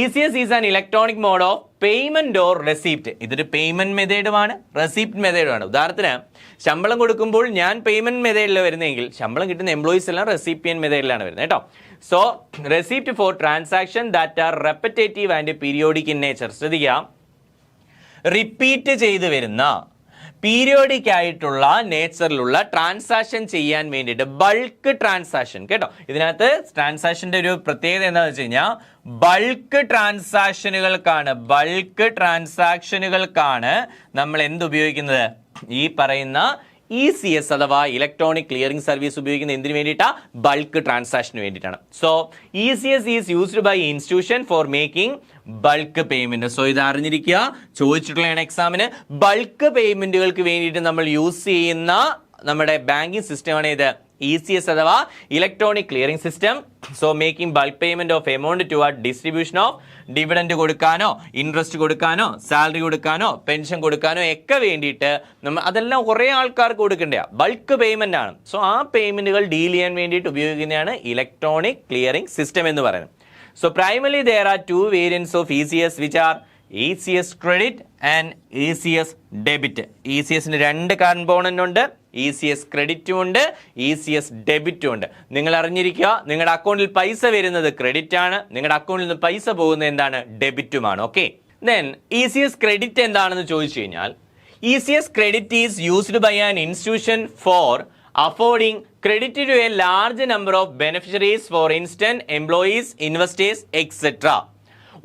ECS is an electronic mode of payment or receipt. ഇതൊരു പേയ്മെന്റ് മെത്തേഡുമാണ്, റെസിപ്റ്റ് മെത്തേഡുമാണ്. ഉദാഹരണത്തിന് ശമ്പളം കൊടുക്കുമ്പോൾ ഞാൻ പേയ്മെന്റ് മെത്തേഡിൽ വരുന്നതെങ്കിൽ ശമ്പളം കിട്ടുന്ന എംപ്ലോയീസ് എല്ലാം റെസിപ്പിയൻ മെത്തേഡിലാണ് വരുന്നത് കേട്ടോ. So receipt for transaction that are repetitive and periodic in nature. ശ്രദ്ധിക്കുക, റിപ്പീറ്റ് ചെയ്ത് വരുന്ന പീരിയോഡിക് ആയിട്ടുള്ള നേച്ചറിലുള്ള ട്രാൻസാക്ഷൻ ചെയ്യാൻ വേണ്ടിയിട്ട് ബൾക്ക് ട്രാൻസാക്ഷൻ കേട്ടോ. ഇതിനകത്ത് ട്രാൻസാക്ഷന്റെ ഒരു പ്രത്യേകത എന്താണെന്ന് വെച്ച് കഴിഞ്ഞാൽ ബൾക്ക് ട്രാൻസാക്ഷനുകൾക്കാണ് നമ്മൾ എന്ത് ഉപയോഗിക്കുന്നത്, ഈ പറയുന്ന ECS അഥവാ ഇലക്ട്രോണിക് ക്ലിയറിംഗ് സർവീസ് ഉപയോഗിക്കുന്നത് എന്തിനു വേണ്ടിയിട്ടാണ്? ബൾക്ക് ട്രാൻസാക്ഷന് വേണ്ടിയിട്ടാണ്. So ECS is used by institution for making bulk payment. So ഇത് അറിഞ്ഞിരിക്കുക, ചോദിച്ചിട്ടുള്ള എക്സാമിന് ബൾക്ക് പേയ്മെന്റുകൾക്ക് വേണ്ടിയിട്ട് നമ്മൾ യൂസ് ചെയ്യുന്ന നമ്മുടെ ബാങ്കിങ് സിസ്റ്റമാണ് ഇത് ECS അഥവാ electronic clearing system. So making bulk payment of amount toward distribution of dividend കൊടുക്കാനോ ഇൻട്രസ്റ്റ് കൊടുക്കാനോ സാലറി കൊടുക്കാനോ പെൻഷൻ കൊടുക്കാനോ ഒക്കെ വേണ്ടിയിട്ട് നമ്മൾ അതെല്ലാം കുറേ ആൾക്കാർക്ക് കൊടുക്കേണ്ടതാണ്, ബൾക്ക് പേയ്മെന്റ് ആണ്. സോ ആ പേയ്മെന്റുകൾ ഡീൽ ചെയ്യാൻ വേണ്ടിയിട്ട് ഉപയോഗിക്കുന്നതാണ് ഇലക്ട്രോണിക് ക്ലിയറിംഗ് സിസ്റ്റം എന്ന് പറയുന്നത്. So primarily there are two variants of ECS which are ECS credit and ECS debit. ECSന് രണ്ട് കമ്പോണന്റ് ഉണ്ട്, ECS ക്രെഡിറ്റും ഉണ്ട്, ECS ഡെബിറ്റും ഉണ്ട്. നിങ്ങൾ അറിഞ്ഞിരിക്കുക, നിങ്ങളുടെ അക്കൗണ്ടിൽ പൈസ വരുന്നത് ക്രെഡിറ്റ് ആണ്, നിങ്ങളുടെ അക്കൗണ്ടിൽ നിന്ന് പൈസ പോകുന്നത് എന്താണ്, ഡെബിറ്റുമാണ്. ഓക്കെ, ദെൻ ECS ക്രെഡിറ്റ് എന്താണെന്ന് ചോദിച്ചു കഴിഞ്ഞാൽ ECS credit is used by an institution for affording credit to a large number of beneficiaries, for instance employees, investors, etc.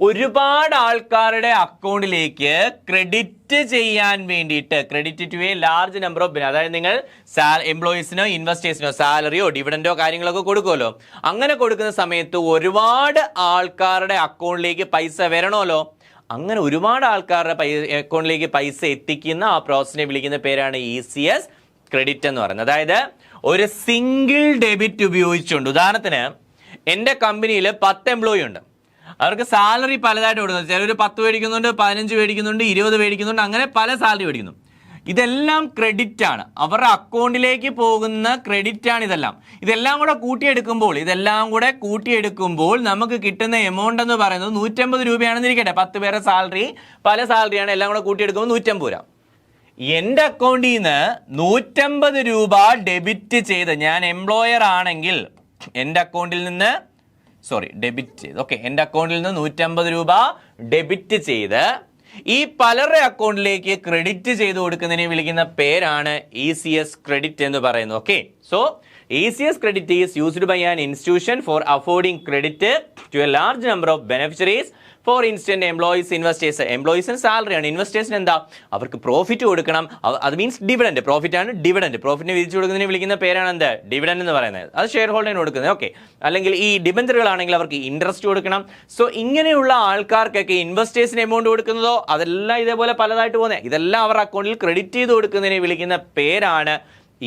ഒരുപാട് ആൾക്കാരുടെ അക്കൗണ്ടിലേക്ക് ക്രെഡിറ്റ് ചെയ്യാൻ വേണ്ടിയിട്ട്, credit to a large number of, അതായത് നിങ്ങൾ എംപ്ലോയീസിനോ ഇൻവെസ്റ്റേഴ്സിനോ സാലറിയോ ഡിവിഡൻഡോ കാര്യങ്ങളൊക്കെ കൊടുക്കുമല്ലോ, അങ്ങനെ കൊടുക്കുന്ന സമയത്ത് ഒരുപാട് ആൾക്കാരുടെ അക്കൗണ്ടിലേക്ക് പൈസ വരണമല്ലോ. അങ്ങനെ ഒരുപാട് ആൾക്കാരുടെ അക്കൗണ്ടിലേക്ക് പൈസ എത്തിക്കുന്ന ആ പ്രോസസ്സിനെ വിളിക്കുന്ന പേരാണ് ECS ക്രെഡിറ്റ് എന്ന് പറയുന്നത്. അതായത് ഒരു സിംഗിൾ ഡെബിറ്റ് ഉപയോഗിച്ചുകൊണ്ട്, ഉദാഹരണത്തിന് എൻ്റെ കമ്പനിയിൽ 10 എംപ്ലോയി ഉണ്ട്, അവർക്ക് സാലറി പലതായിട്ട് കൊടുക്കുന്നത്, ചിലർ 10 മേടിക്കുന്നുണ്ട്, 15 മേടിക്കുന്നുണ്ട്, 20 മേടിക്കുന്നുണ്ട്, അങ്ങനെ പല സാലറി മേടിക്കുന്നു. ഇതെല്ലാം ക്രെഡിറ്റ് ആണ്, അവരുടെ അക്കൗണ്ടിലേക്ക് പോകുന്ന ക്രെഡിറ്റ് ആണ് ഇതെല്ലാം കൂടെ കൂട്ടിയെടുക്കുമ്പോൾ നമുക്ക് കിട്ടുന്ന എമൗണ്ട് എന്ന് പറയുന്നത് 150 രൂപയാണെന്ന് ഇരിക്കട്ടെ. 10 പേരുടെ സാലറി, പല സാലറിയാണ്, എല്ലാം കൂടെ കൂട്ടിയെടുക്കുമ്പോൾ 150 രൂപ. എൻ്റെ അക്കൗണ്ടിൽ നിന്ന് 150 രൂപ ഡെബിറ്റ് ചെയ്ത്, ഞാൻ എംപ്ലോയർ ആണെങ്കിൽ എൻ്റെ അക്കൗണ്ടിൽ നിന്ന് ഡെബിറ്റ് ചെയ്ത്, ഓക്കെ, എൻ്റെ അക്കൗണ്ടിൽ നിന്ന് 150 രൂപ ഡെബിറ്റ് ചെയ്ത് ഈ പലരുടെ അക്കൗണ്ടിലേക്ക് ക്രെഡിറ്റ് ചെയ്ത് കൊടുക്കുന്നതിനെ വിളിക്കുന്ന പേരാണ് ECS ക്രെഡിറ്റ് എന്ന് പറയുന്നത്. Okay, so ECS credit is used by an institution for affording credit to a large number of beneficiaries, for instant employees, investors. എംപ്ലോയീസിന് സാലറിയാണ്, ഇൻവെസ്റ്റേഴ്സിന് എന്താ, അവർക്ക് പ്രോഫിറ്റ് കൊടുക്കണം, അത് മീൻസ് ഡിവിഡൻഡ്. പ്രോഫിറ്റ് ആണ് ഡിവിഡൻഡ്. പ്രോഫിറ്റിനെ വിധിച്ചു കൊടുക്കുന്നതിനെ വിളിക്കുന്ന പേരാണ് എന്ത്, ഡിവിഡൻഡ് എന്ന് പറയുന്നത്. അത് ഷെയർ ഹോൾഡറിന് കൊടുക്കുന്നത്. ഓക്കെ, അല്ലെങ്കിൽ ഈ ഡിബഞ്ചറുകളാണെങ്കിൽ അവർക്ക് ഇൻട്രസ്റ്റ് കൊടുക്കണം. സോ ഇങ്ങനെയുള്ള ആൾക്കാർക്കൊക്കെ ഇൻവെസ്റ്റേഴ്സിന് എമൗണ്ട് കൊടുക്കുന്നതോ അതെല്ലാം ഇതേപോലെ പലതായിട്ട് പോകുന്നത്, ഇതെല്ലാം അവരുടെ അക്കൗണ്ടിൽ ക്രെഡിറ്റ് ചെയ്ത് കൊടുക്കുന്നതിനെ വിളിക്കുന്ന പേരാണ്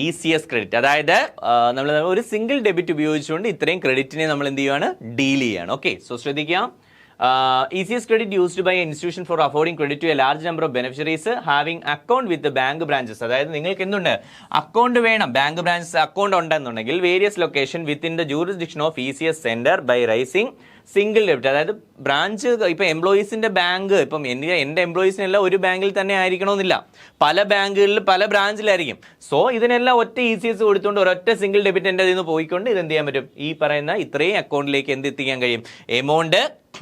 ECS ക്രെഡിറ്റ്. അതായത് നമ്മൾ ഒരു സിംഗിൾ ഡെബിറ്റ് ഉപയോഗിച്ചുകൊണ്ട് ഇത്രയും ക്രെഡിറ്റിനെ നമ്മൾ എന്ത് ചെയ്യുകയാണ്, ഡീൽ ചെയ്യുകയാണ്. ഓക്കെ, സോ ശ്രദ്ധിക്കുക, ECS credit used by an institution for affording credit to a large number of beneficiaries having account with the bank branches. അതായത് നിങ്ങൾക്ക് എന്തുണ്ട്, അക്കൗണ്ട് വേണം, ബാങ്ക് ബ്രാഞ്ച് അക്കൗണ്ട് ഉണ്ടെന്നുണ്ടെങ്കിൽ various location within the jurisdiction of ECS centre by raising single debit. അതായത് branch ഇപ്പം എംപ്ലോയീസിന്റെ bank, ഇപ്പം എൻ്റെ എംപ്ലോയീസിനെല്ലാം ഒരു ബാങ്കിൽ തന്നെ ആയിരിക്കണമെന്നില്ല, പല ബാങ്കുകളിൽ പല ബ്രാഞ്ചിലായിരിക്കും. സോ ഇതിനെല്ലാം ഒറ്റ ECS കൊടുത്തുകൊണ്ട് ഒരൊറ്റ സിംഗിൾ ഡെബിറ്റ് എൻ്റെ ഇതിൽ നിന്ന് പോയിക്കൊണ്ട് ഇത് എന്ത് ചെയ്യാൻ പറ്റും, ഈ പറയുന്ന ഇത്രയും അക്കൗണ്ടിലേക്ക് എന്ത് എത്തിക്കാൻ കഴിയും, എമൗണ്ട്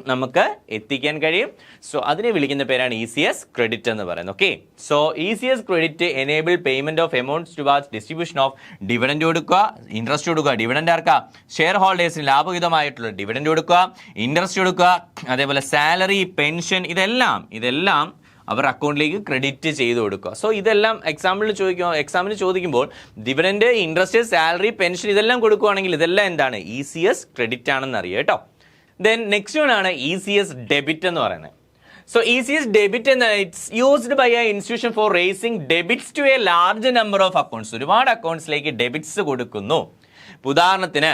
നമുക്ക് എത്തിക്കാൻ കഴിയും. സോ അതിനെ വിളിക്കുന്ന പേരാണ് ECS ക്രെഡിറ്റ് എന്ന് പറയുന്നത്. Okay, so ECS credit enable payment of amounts towards distribution of dividend കൊടുക്കുക, ഇൻട്രസ്റ്റ് കൊടുക്കുക. ഡിവിഡൻഡ് ആർക്കാ, ഷെയർ ഹോൾഡേഴ്സിന് ലാഭവിധമായിട്ടുള്ള ഡിവിഡൻഡ് കൊടുക്കുക, ഇൻട്രസ്റ്റ് കൊടുക്കുക, അതേപോലെ സാലറി, പെൻഷൻ, ഇതെല്ലാം അവർ അക്കൗണ്ടിലേക്ക് ക്രെഡിറ്റ് ചെയ്ത് കൊടുക്കുക. സോ ഇതെല്ലാം എക്സാമിന് ചോദിക്കുമ്പോൾ ഡിവിഡൻഡ്, ഇൻട്രസ്റ്റ്, സാലറി, പെൻഷൻ ഇതെല്ലാം കൊടുക്കുകയാണെങ്കിൽ ഇതെല്ലാം എന്താണ്, ECS ക്രെഡിറ്റ് ആണെന്ന് അറിയാം കേട്ടോ. ദെൻ നെക്സ്റ്റ് വൺ ആണ് ECS ഡെബിറ്റ് എന്ന് പറയുന്നത്. സോ ECS ഡെബിറ്റ് എന്ന it's used by a institution for raising debits to a large number of accounts. ഒരുപാട് അക്കൗണ്ട്സിലേക്ക് ഡെബിറ്റ്സ് കൊടുക്കുന്നു. ഉദാഹരണത്തിന്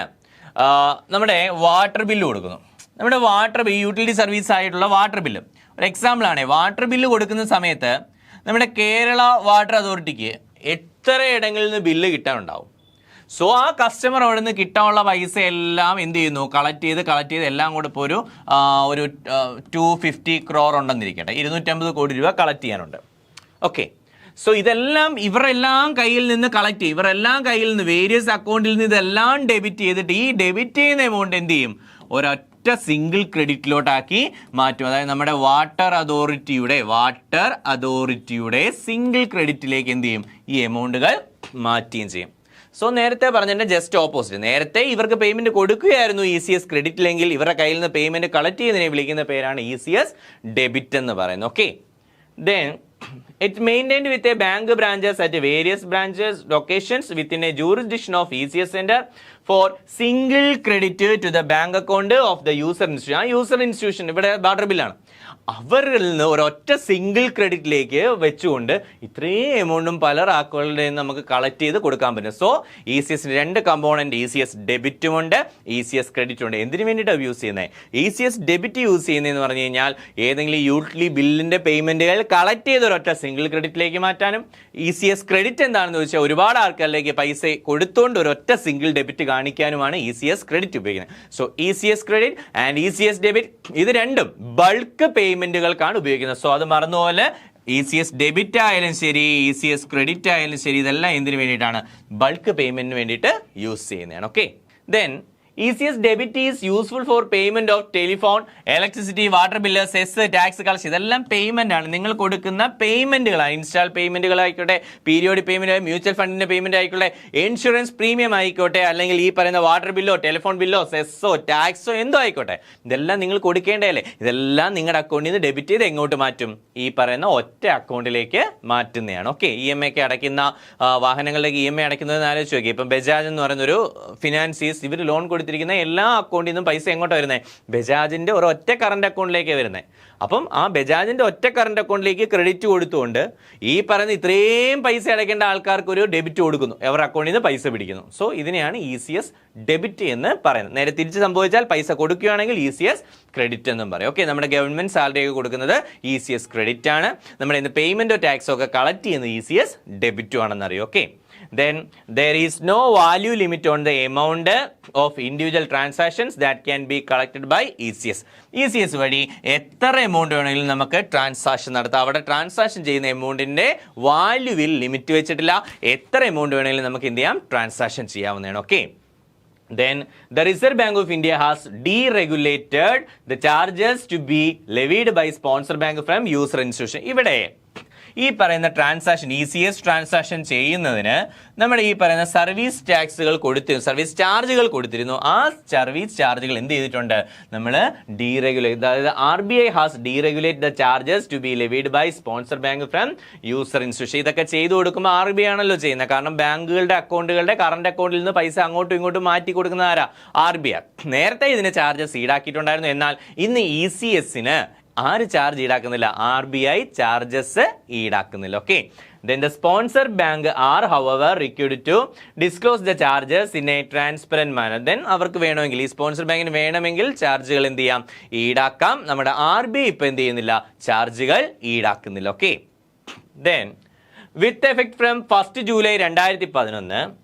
നമ്മുടെ വാട്ടർ ബില്ല് കൊടുക്കുന്നു. നമ്മുടെ വാട്ടർ യൂട്ടിലിറ്റി സർവീസ് ആയിട്ടുള്ള വാട്ടർ ബില്ല് ഒരു എക്സാമ്പിളാണ്. വാട്ടർ ബില്ല് കൊടുക്കുന്ന സമയത്ത് നമ്മുടെ കേരള വാട്ടർ അതോറിറ്റിക്ക് എത്ര ഇടങ്ങളിൽ നിന്ന് ബില്ല് കിട്ടാനുണ്ടാവും. സോ ആ കസ്റ്റമർ അവിടെ നിന്ന് കിട്ടാനുള്ള പൈസ എല്ലാം എന്ത് ചെയ്യുന്നു, കളക്ട് ചെയ്ത് എല്ലാം കൂടെ ഇപ്പോൾ ഒരു 250 crore ഉണ്ടെന്നിരിക്കട്ടെ, 250 കോടി രൂപ കളക്ട് ചെയ്യാനുണ്ട്. ഓക്കെ, സോ ഇതെല്ലാം ഇവരെല്ലാം കയ്യിൽ നിന്ന് കളക്ട് ചെയ്യും. ഇവരെല്ലാം കയ്യിൽ നിന്ന് വേരിയസ് അക്കൗണ്ടിൽ നിന്ന് ഇതെല്ലാം ഡെബിറ്റ് ചെയ്തിട്ട് ഈ ഡെബിറ്റ് ചെയ്യുന്ന എമൗണ്ട് എന്ത് ചെയ്യും, ഒരൊറ്റ സിംഗിൾ ക്രെഡിറ്റിലോട്ടാക്കി മാറ്റും. അതായത് നമ്മുടെ വാട്ടർ അതോറിറ്റിയുടെ സിംഗിൾ ക്രെഡിറ്റിലേക്ക് എന്ത് ചെയ്യും, ഈ എമൗണ്ടുകൾ മാറ്റുകയും ചെയ്യും. സോ നേരത്തെ പറഞ്ഞതിന്റെ ജസ്റ്റ് ഓപ്പോസിറ്റ്. നേരത്തെ ഇവർക്ക് പേയ്മെന്റ് കൊടുക്കുകയായിരുന്നു ECS ക്രെഡിറ്റിലെങ്കിൽ ഇവരുടെ കയ്യിൽ നിന്ന് പേയ്മെന്റ് കളക്ട് ചെയ്യുന്നതിനെ വിളിക്കുന്ന പേരാണ് ECS ഡെബിറ്റ് എന്ന് പറയുന്നത്. Okay, then it's maintained with a bank branches at various branches locations within a jurisdiction of ECS center for single credit to the bank account of the user institution. ആ user institution ഇവിടെ water ബില്ലാണ്, അവരിൽ നിന്ന് ഒരൊറ്റ single ക്രെഡിറ്റിലേക്ക് വെച്ചുകൊണ്ട് ഇത്രയും എമൗണ്ടും പല ആക്കുകളുടെ നമുക്ക് കളക്ട് ചെയ്ത് കൊടുക്കാൻ പറ്റും. സോ ECS രണ്ട് കമ്പോണന്റ്, ECS ഡെബിറ്റും ഉണ്ട്, ECS ക്രെഡിറ്റും ഉണ്ട്. എന്തിനു വേണ്ടിയിട്ടാണ് യൂസ് ചെയ്യുന്നത്? ECS ഡെബിറ്റ് യൂസ് ചെയ്യുന്നതെന്ന് പറഞ്ഞു കഴിഞ്ഞാൽ ഏതെങ്കിലും യൂട്ടിലിറ്റി ബില്ലിന്റെ പേയ്മെന്റുകൾ കളക്ട് ചെയ്ത് ഒരൊറ്റ സിംഗിൾ ക്രെഡിറ്റിലേക്ക് മാറ്റാനും, ECS ക്രെഡിറ്റ് എന്താണെന്ന് ചോദിച്ചാൽ ഒരുപാട് ആൾക്കാരിലേക്ക് പൈസ കൊടുത്തുകൊണ്ട് ഒരൊറ്റ സിംഗിൾ ഡെബിറ്റ് കാണിക്കാനുമാണ് ECS ക്രെഡിറ്റ് ഉപയോഗിക്കുന്നത്. So ECS credit and ECS debit ഇത് രണ്ടും ബൾക്ക് പേയ്മെന്റുകൾക്കാണ് ഉപയോഗിക്കുന്നത്. സോ അത് മറന്നുപോലെ ECS ഡെബിറ്റ് ആയാലും ശരി, ECS ക്രെഡിറ്റ് ആയാലും ശരി, ഇതെല്ലാം എന്തിനു വേണ്ടിയിട്ടാണ്, ബൾക്ക് പേയ്മെന്റിന് വേണ്ടിയിട്ട് യൂസ് ചെയ്യുന്നതാണ്. Okay, then ECS debit is useful for payment of telephone, electricity, water bill, cess, tax collection. ഇതെല്ലാം പേയ്മെന്റ് ആണ്. നിങ്ങൾ കൊടുക്കുന്ന പേയ്മെന്റുകളാണ്. ഇൻസ്റ്റാൾ പേയ്മെന്റുകൾ ആയിക്കോട്ടെ, പീരിയോഡിക് പേയ്മെന്റ്, മ്യൂച്വൽ ഫണ്ടിന്റെ പേയ്മെന്റ് ആയിക്കോട്ടെ, ഇൻഷുറൻസ് പ്രീമിയം ആയിക്കോട്ടെ, അല്ലെങ്കിൽ ഈ പറയുന്ന വാട്ടർ ബില്ലോ ടെലിഫോൺ ബില്ലോ സെസ്സോ ടാക്സോ എന്തോ ആയിക്കോട്ടെ, ഇതെല്ലാം നിങ്ങൾ കൊടുക്കേണ്ടതല്ലേ. ഇതെല്ലാം നിങ്ങളുടെ അക്കൗണ്ടിൽ നിന്ന് ഡെബിറ്റ് ചെയ്ത് എങ്ങോട്ട് മാറ്റും, ഈ പറയുന്ന ഒറ്റ അക്കൗണ്ടിലേക്ക് മാറ്റുന്നതാണ്. ഓക്കെ, EMI ഒക്കെ അടയ്ക്കുന്ന വാഹനങ്ങളുടെ EMI അടയ്ക്കുന്നതെന്ന് ആലോചിച്ച് നോക്കി. ഇപ്പം ബജാജ് എന്ന് പറയുന്ന ഒരു ഫിനാൻസീസ് ഇവർ ലോൺ കൊടുത്തിരിക്കുന്ന എല്ലാ അക്കൗണ്ടിൽ നിന്നും പൈസ എങ്ങോട്ടാണ് വരുന്നത്, ബജാജിന്റെ ഒരു ഒറ്റ കറണ്ട് അക്കൗണ്ടിലേക്ക് വരുന്നത്. അപ്പം ആ ബജാജിന്റെ ഒറ്റ കറണ്ട് അക്കൗണ്ടിലേക്ക് ക്രെഡിറ്റ് കൊടുത്തുകൊണ്ട് ഈ പറയുന്ന ഇത്രയും പൈസ അടയ്ക്കേണ്ട ആൾക്കാർക്ക് ഒരു ഡെബിറ്റ് കൊടുക്കുന്നു, അവരുടെ അക്കൗണ്ടിൽ നിന്ന് പൈസ പിടിക്കുന്നു. സോ ഇതിനെയാണ് ECS ഡെബിറ്റ് എന്ന് പറയുന്നത്. നേരെ തിരിച്ച് സംഭവിച്ചാൽ പൈസ കൊടുക്കുകയാണെങ്കിൽ ECS ക്രെഡിറ്റ് എന്നും പറയും. ഓക്കെ, നമ്മുടെ ഗവൺമെന്റ് സാലറി ഒക്കെ കൊടുക്കുന്നത് ECS ക്രെഡിറ്റ് ആണ്. നമ്മുടെ ഇന്ന് പേയ്മെന്റോ ടാക്സോ ഒക്കെ കളക്ട് ചെയ്യുന്നത് ECS ഡെബിറ്റും ആണെന്ന് അറിയും. Okay, then there is no value limit on the amount of individual transactions that can be collected by ECS. ECS വഴി എത്ര എമൗണ്ട് വേണമെങ്കിലും നമുക്ക് ട്രാൻസാക്ഷൻ നടത്താം. അവിടെ ട്രാൻസാക്ഷൻ ചെയ്യുന്ന എമൗണ്ടിന്റെ വാല്യൂവിൽ ലിമിറ്റ് വെച്ചിട്ടില്ല. എത്ര എമൗണ്ട് വേണമെങ്കിലും നമുക്ക് എന്ത് ചെയ്യാം, ട്രാൻസാക്ഷൻ ചെയ്യാവുന്നതാണ്. Okay, then the Reserve Bank of India has deregulated the charges to be levied by sponsor bank from user institution. ഇവിടെ ഈ പറയുന്ന ട്രാൻസാക്ഷൻ ECS ട്രാൻസാക്ഷൻ ചെയ്യുന്നതിന് നമ്മുടെ ഈ പറയുന്ന സർവീസ് ടാക്സുകൾ കൊടുത്തിരുന്നു, സർവീസ് ചാർജുകൾ കൊടുത്തിരുന്നു. ആ സർവീസ് ചാർജുകൾ എന്ത് ചെയ്തിട്ടുണ്ട്, നമ്മൾ ഡീറെഗുലേറ്റ്, അതായത് RBI has deregulate the charges to be levied by sponsor bank from user institution. ഇതൊക്കെ ചെയ്തു കൊടുക്കുമ്പോൾ RBI ആണല്ലോ ചെയ്യുന്നത്. കാരണം ബാങ്കുകളുടെ അക്കൗണ്ടുകളുടെ കറണ്ട് അക്കൗണ്ടിൽ നിന്ന് പൈസ അങ്ങോട്ടും ഇങ്ങോട്ടും മാറ്റി കൊടുക്കുന്ന ആരാ, RBI. നേരത്തെ ഇതിന് ചാർജസ് ഈടാക്കിയിട്ടുണ്ടായിരുന്നു. എന്നാൽ ഇന്ന് ECSന് ആര് ചാർജ് ഈടാക്കുന്നില്ല, RBI ചാർജസ് ഈടാക്കുന്നില്ല. Okay, then the sponsor bank are however required to disclose the charges in a transparent manner. then അവർക്ക് വേണമെങ്കിൽ, ഈ സ്പോൺസർ ബാങ്കിന് വേണമെങ്കിൽ ചാർജുകൾ എന്ത് ചെയ്യാം, ഈടാക്കാം. നമ്മുടെ RBI ഇപ്പൊ എന്ത് ചെയ്യുന്നില്ല, ചാർജുകൾ ഈടാക്കുന്നില്ല. Okay, then with effect from 1st July 2011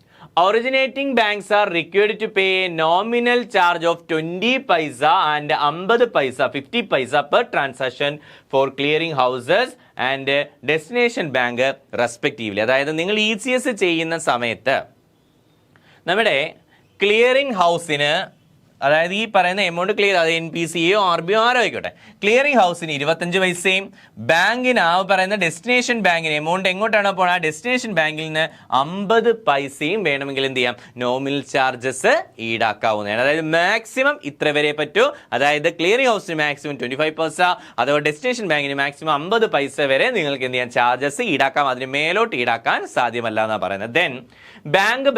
originating banks are required to pay a nominal charge of 20 paisa and 50 paisa 50 paisa per transaction for clearing houses and destination bank respectively. അതായത് നിങ്ങൾ ECS ചെയ്യുന്ന സമയത്ത് നമ്മുടെ clearing ഹൗസിന്, അതായത് ഈ പറയുന്ന amount clear, അത് NPCയോ RBIയോ ആരോ ആയിക്കോട്ടെ, ക്ലിയറിംഗ് ഹൗസിന് 25 പൈസയും ബാങ്കിന്, ആ പറയുന്ന ഡെസ്റ്റിനേഷൻ ബാങ്കിന് എമൗണ്ട് എങ്ങോട്ടാണോ പോകണം ആ ഡെസ്റ്റിനേഷൻ ബാങ്കിൽ നിന്ന് 50 പൈസയും വേണമെങ്കിൽ എന്ത് ചെയ്യാം, നോമിനൽ ചാർജസ് ഈടാക്കാവുന്നതാണ്. അതായത് മാക്സിമം ഇത്ര വരെ പറ്റൂ. അതായത് ക്ലിയറിംഗ് ഹൗസിന് മാക്സിമം 25 പൈസ, അഥവാ ഡെസ്റ്റിനേഷൻ ബാങ്കിന് മാക്സിമം 50 പൈസ വരെ നിങ്ങൾക്ക് എന്ത് ചെയ്യാം, ചാർജസ് ഈടാക്കാം. അതിന് മേലോട്ട് ഈടാക്കാൻ സാധ്യമല്ല എന്നാണ് പറയുന്നത്. ദെൻ ബാങ്ക്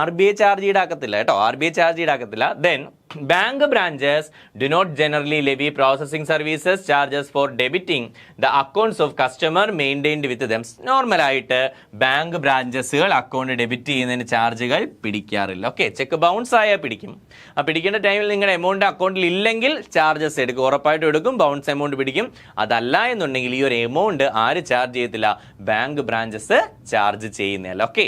RBI ചാർജ് ഈടാക്കത്തില്ല കേട്ടോ, RBI ചാർജ് ഈടാക്കത്തില്ല. Then Bank branches do not generally levy processing services charges for debiting the accounts of customer maintained with them. നോർമലായിട്ട് ബാങ്ക് ബ്രാഞ്ചസുകൾ അക്കൗണ്ട് ഡെബിറ്റ് ചെയ്യുന്നതിന് ചാർജുകൾ പിടിക്കാറില്ല. ഓക്കെ, ചെക്ക് ബൗൺസ് ആയാൽ പിടിക്കും. ആ പിടിക്കേണ്ട ടൈമിൽ നിങ്ങളുടെ എമൗണ്ട് അക്കൗണ്ടിൽ ഇല്ലെങ്കിൽ ചാർജസ് എടുക്കും, ഉറപ്പായിട്ടും എടുക്കും, ബൗൺസ് എമൗണ്ട് പിടിക്കും. അതല്ല എന്നുണ്ടെങ്കിൽ ഈ ഒരു എമൗണ്ട് ആര് ചാർജ് ചെയ്യത്തില്ല? ബാങ്ക് ബ്രാഞ്ചസ് ചാർജ് ചെയ്യുന്നില്ല. ഓക്കെ.